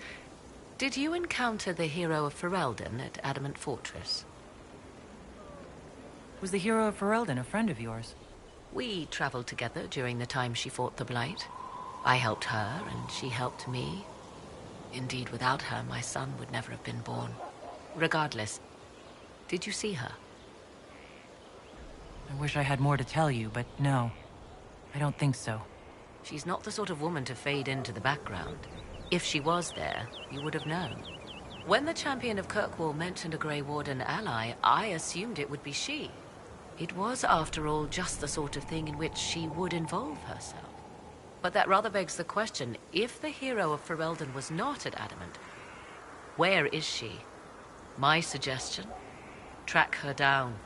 I: did you encounter the hero of Ferelden at Adamant Fortress?
E: Was the hero of Ferelden a friend of yours?
I: We traveled together during the time she fought the Blight. I helped her, and she helped me. Indeed, without her, my son would never have been born. Regardless, did you see her?
E: I wish I had more to tell you, but no. I don't think so.
I: She's not the sort of woman to fade into the background. If she was there, you would have known. When the champion of Kirkwall mentioned a Grey Warden ally, I assumed it would be she. It was, after all, just the sort of thing in which she would involve herself. But that rather begs the question, if the hero of Ferelden was not at Adamant, where is she? My suggestion? Track her down.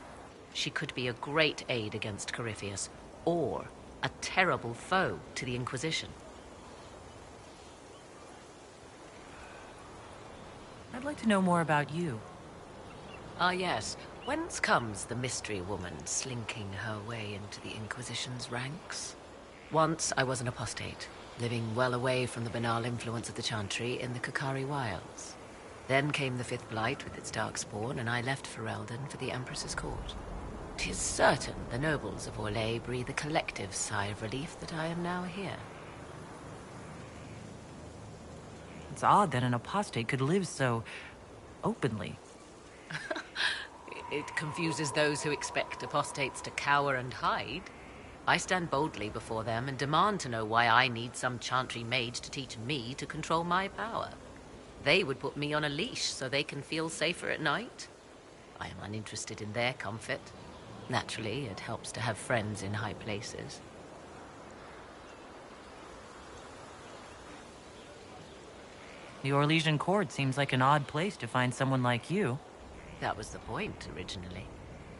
I: She could be a great aid against Corypheus, or a terrible foe to the Inquisition.
E: I'd like to know more about you.
I: Ah, yes. Whence comes the mystery woman slinking her way into the Inquisition's ranks? Once I was an apostate, living well away from the banal influence of the Chantry in the Kakari Wilds. Then came the Fifth Blight with its darkspawn, and I left Ferelden for the Empress's court. 'Tis certain the nobles of Orlais breathe a collective sigh of relief that I am now here.
E: It's odd that an apostate could live so openly.
I: It confuses those who expect apostates to cower and hide. I stand boldly before them and demand to know why I need some Chantry mage to teach me to control my power. They would put me on a leash so they can feel safer at night. I am uninterested in their comfort. Naturally, it helps to have friends in high places.
E: The Orlesian court seems like an odd place to find someone like you.
I: That was the point, originally.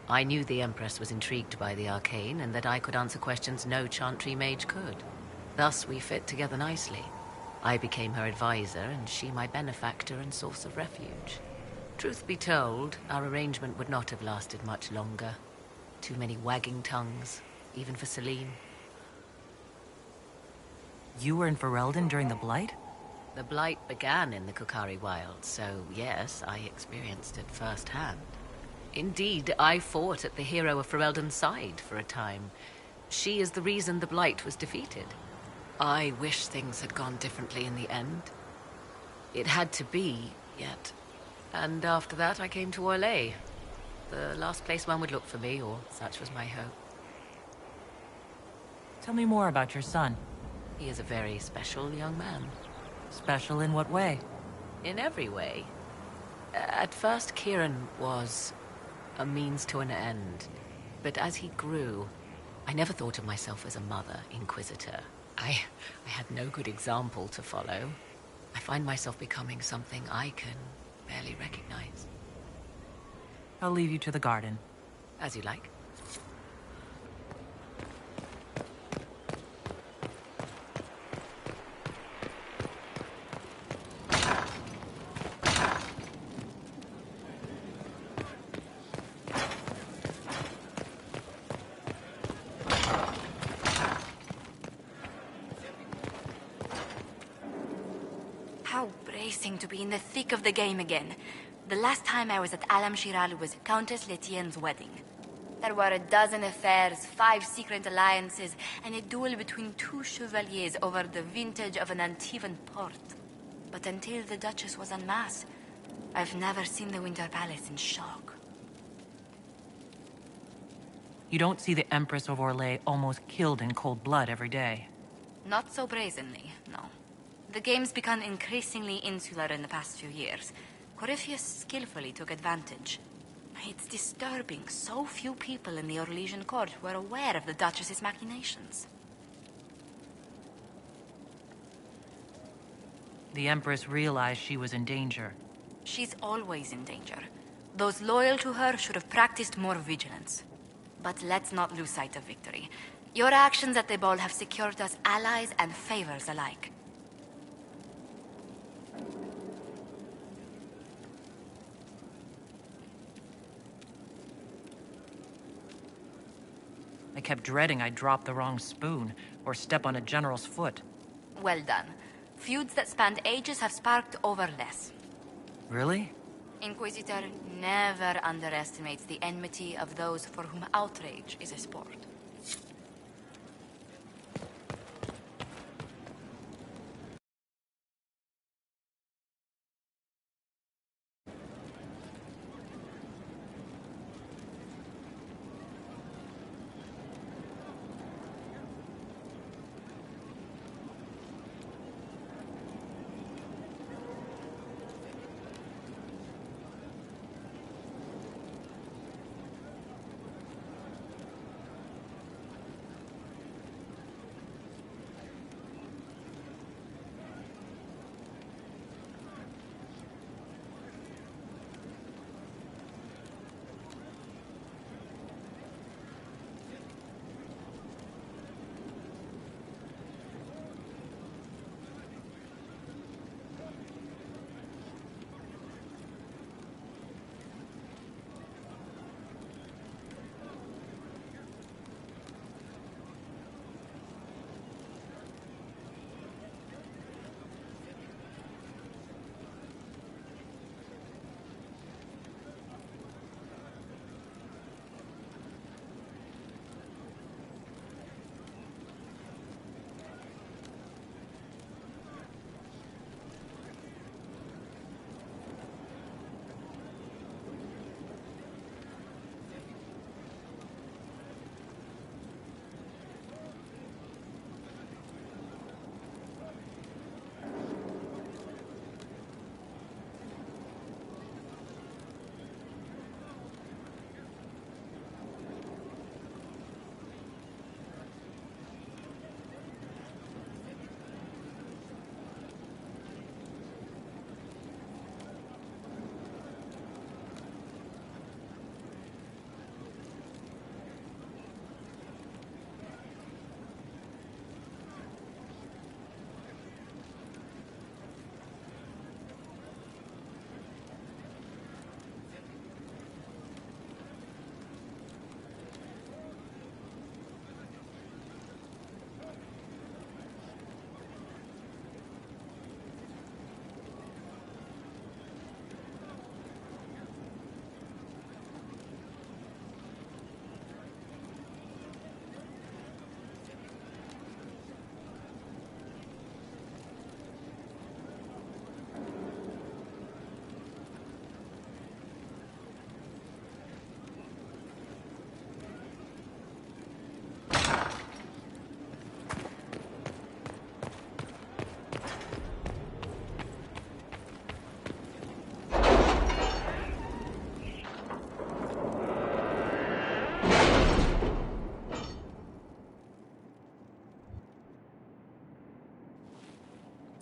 I: I knew the Empress was intrigued by the arcane, and that I could answer questions no Chantry mage could. Thus, we fit together nicely. I became her advisor, and she my benefactor and source of refuge. Truth be told, our arrangement would not have lasted much longer. Too many wagging tongues, even for Celine.
E: You were in Ferelden during the Blight?
I: The Blight began in the Kokari Wilds, so yes, I experienced it firsthand. Indeed, I fought at the hero of Ferelden's side for a time. She is the reason the Blight was defeated. I wish things had gone differently in the end. It had to be, yet. And after that, I came to Orlais. The last place one would look for me, or such was my hope.
E: Tell me more about your son.
I: He is a very special young man.
E: Special in what way?
I: In every way. At first, Kieran was a means to an end. But as he grew, I never thought of myself as a mother inquisitor. I had no good example to follow. I find myself becoming something I can barely recognize.
E: I'll leave you to the garden.
I: As you like.
N: How bracing to be in the thick of the game again. The last time I was at Alam Shiral was Countess Letienne's wedding. There were a dozen affairs, 5 secret alliances, and a duel between 2 chevaliers over the vintage of an Antivan port. But until the Duchess was en masse, I've never seen the Winter Palace in shock.
E: You don't see the Empress of Orlais almost killed in cold blood every day.
N: Not so brazenly, no. The game's become increasingly insular in the past few years. Corypheus skillfully took advantage. It's disturbing so few people in the Orlesian court were aware of the Duchess's machinations.
E: The Empress realized she was in danger.
N: She's always in danger. Those loyal to her should have practiced more vigilance. But let's not lose sight of victory. Your actions at the ball have secured us allies and favors alike.
E: I kept dreading I'd drop the wrong spoon, or step on a general's foot.
N: Well done. Feuds that spanned ages have sparked over less.
E: Really?
N: Inquisitor never underestimates the enmity of those for whom outrage is a sport.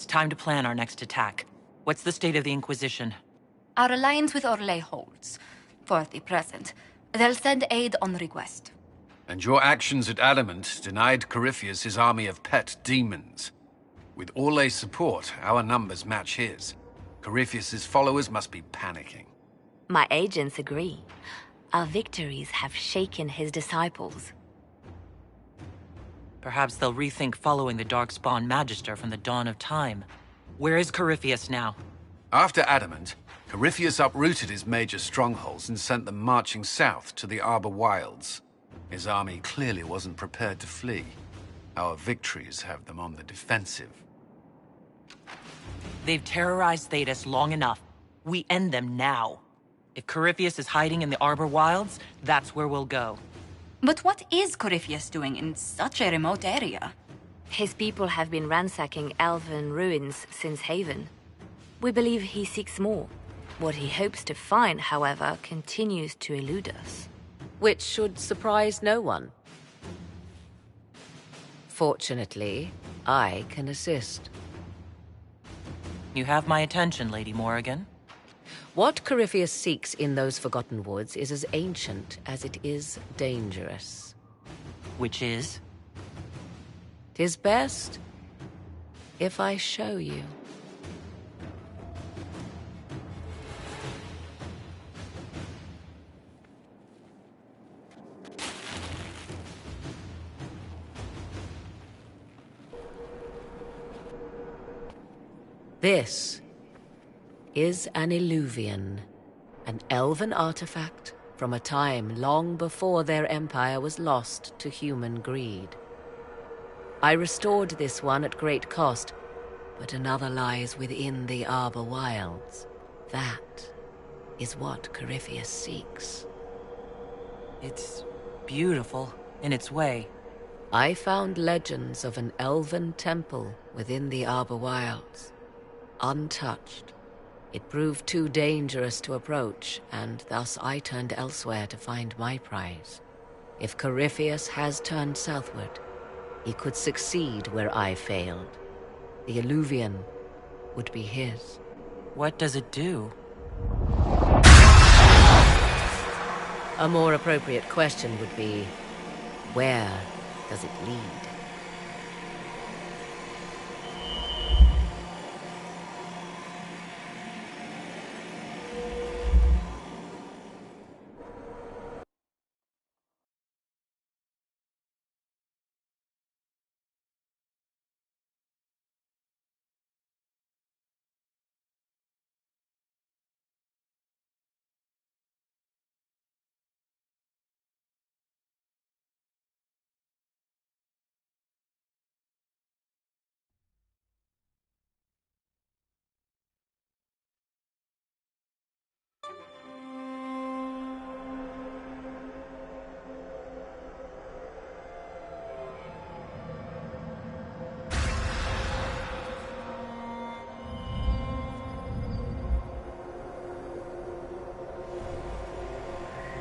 E: It's time to plan our next attack. What's the state of the Inquisition?
N: Our alliance with Orlais holds. For the present. They'll send aid on request.
J: And your actions at Adamant denied Corypheus his army of pet demons. With Orlais' support, our numbers match his. Corypheus' followers must be panicking.
N: My agents agree. Our victories have shaken his disciples.
E: Perhaps they'll rethink following the Darkspawn Magister from the dawn of time. Where is Corypheus now?
J: After Adamant,
P: Corypheus uprooted his major strongholds and sent them marching south to the Arbor Wilds. His army clearly wasn't prepared to flee. Our victories have them on the defensive.
E: They've terrorized Thedas long enough. We end them now. If Corypheus is hiding in the Arbor Wilds, that's where we'll go.
S: But what is Corypheus doing in such a remote area?
N: His people have been ransacking elven ruins since Haven. We believe he seeks more. What he hopes to find, however, continues to elude us.
W: Which should surprise no one. Fortunately, I can assist.
E: You have my attention, Lady Morrigan.
W: What Corypheus seeks in those Forgotten Woods is as ancient as it is dangerous.
E: Which is?
W: 'Tis best if I show you. This is an Illuvian, an elven artifact from a time long before their empire was lost to human greed. I restored this one at great cost, but another lies within the Arbor Wilds. That is what Corypheus seeks.
E: It's beautiful in its way.
W: I found legends of an elven temple within the Arbor Wilds. Untouched. It proved too dangerous to approach, and thus I turned elsewhere to find my prize. If Corypheus has turned southward, he could succeed where I failed. The Illuvian would be his.
E: What does it do?
W: A more appropriate question would be, where does it lead?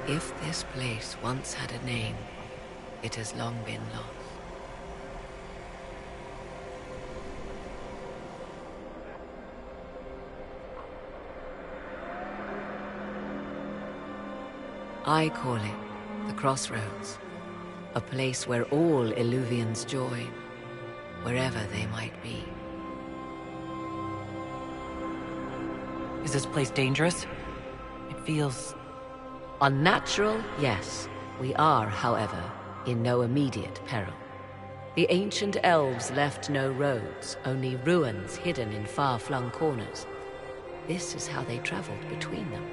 W: If this place once had a name, it has long been lost. I call it the Crossroads, a place where all Illuvians join, wherever they might be.
E: Is this place dangerous? It feels...
W: unnatural, yes. We are, however, in no immediate peril. The ancient elves left no roads, only ruins hidden in far-flung corners. This is how they traveled between them.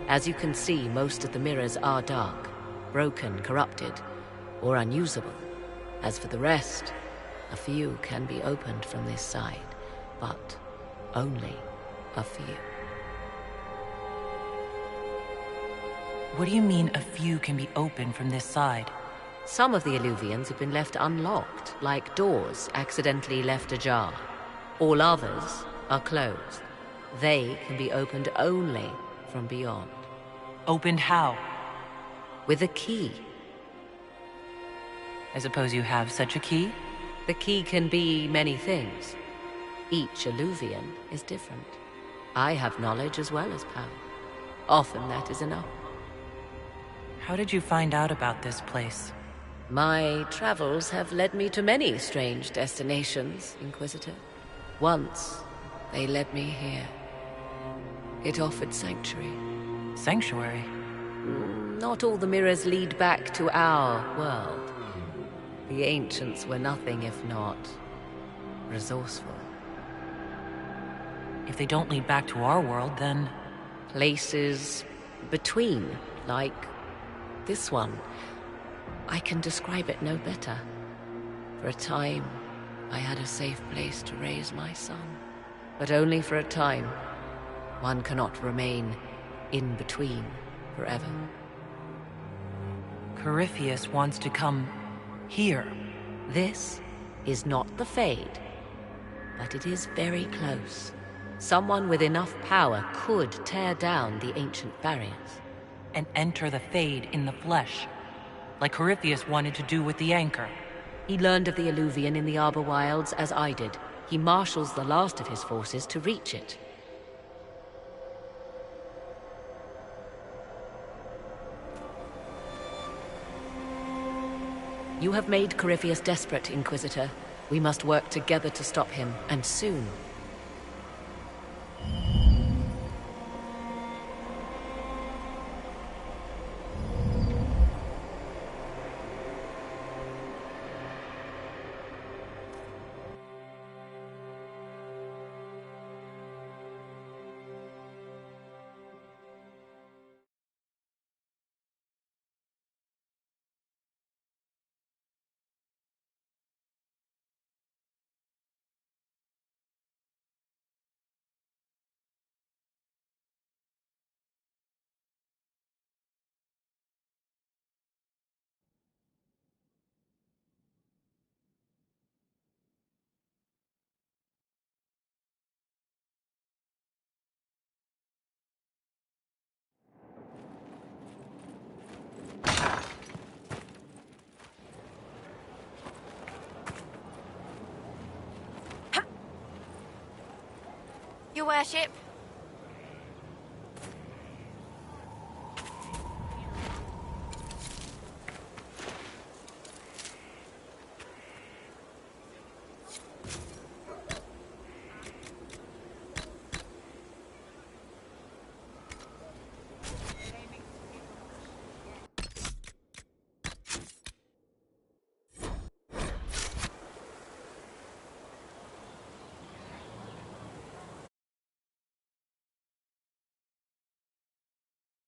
W: As you can see, most of the mirrors are dark, broken, corrupted, or unusable. As for the rest, a few can be opened from this side, but only a few.
E: What do you mean a few can be opened from this side?
W: Some of the Illuvians have been left unlocked, like doors accidentally left ajar. All others are closed. They can be opened only from beyond.
E: Opened how?
W: With a key.
E: I suppose you have such a key?
W: The key can be many things. Each Illuvian is different. I have knowledge as well as power. Often that is enough.
E: How did you find out about this place?
W: My travels have led me to many strange destinations, Inquisitor. Once, they led me here. It offered sanctuary.
E: Sanctuary?
W: Not all the mirrors lead back to our world. The ancients were nothing if not resourceful.
E: If they don't lead back to our world, then...
W: Places between, like this one. I can describe it no better. For a time, I had a safe place to raise my son. But only for a time. One cannot remain in between forever.
E: Corypheus wants to come here.
W: This is not the Fade, but it is very close. Someone with enough power could tear down the ancient barriers.
E: And enter the Fade in the flesh, like Corypheus wanted to do with the Anchor.
W: He learned of the Alluvian in the Arbor Wilds as I did. He marshals the last of his forces to reach it. You have made Corypheus desperate, Inquisitor. We must work together to stop him, and soon.
N: Your worship,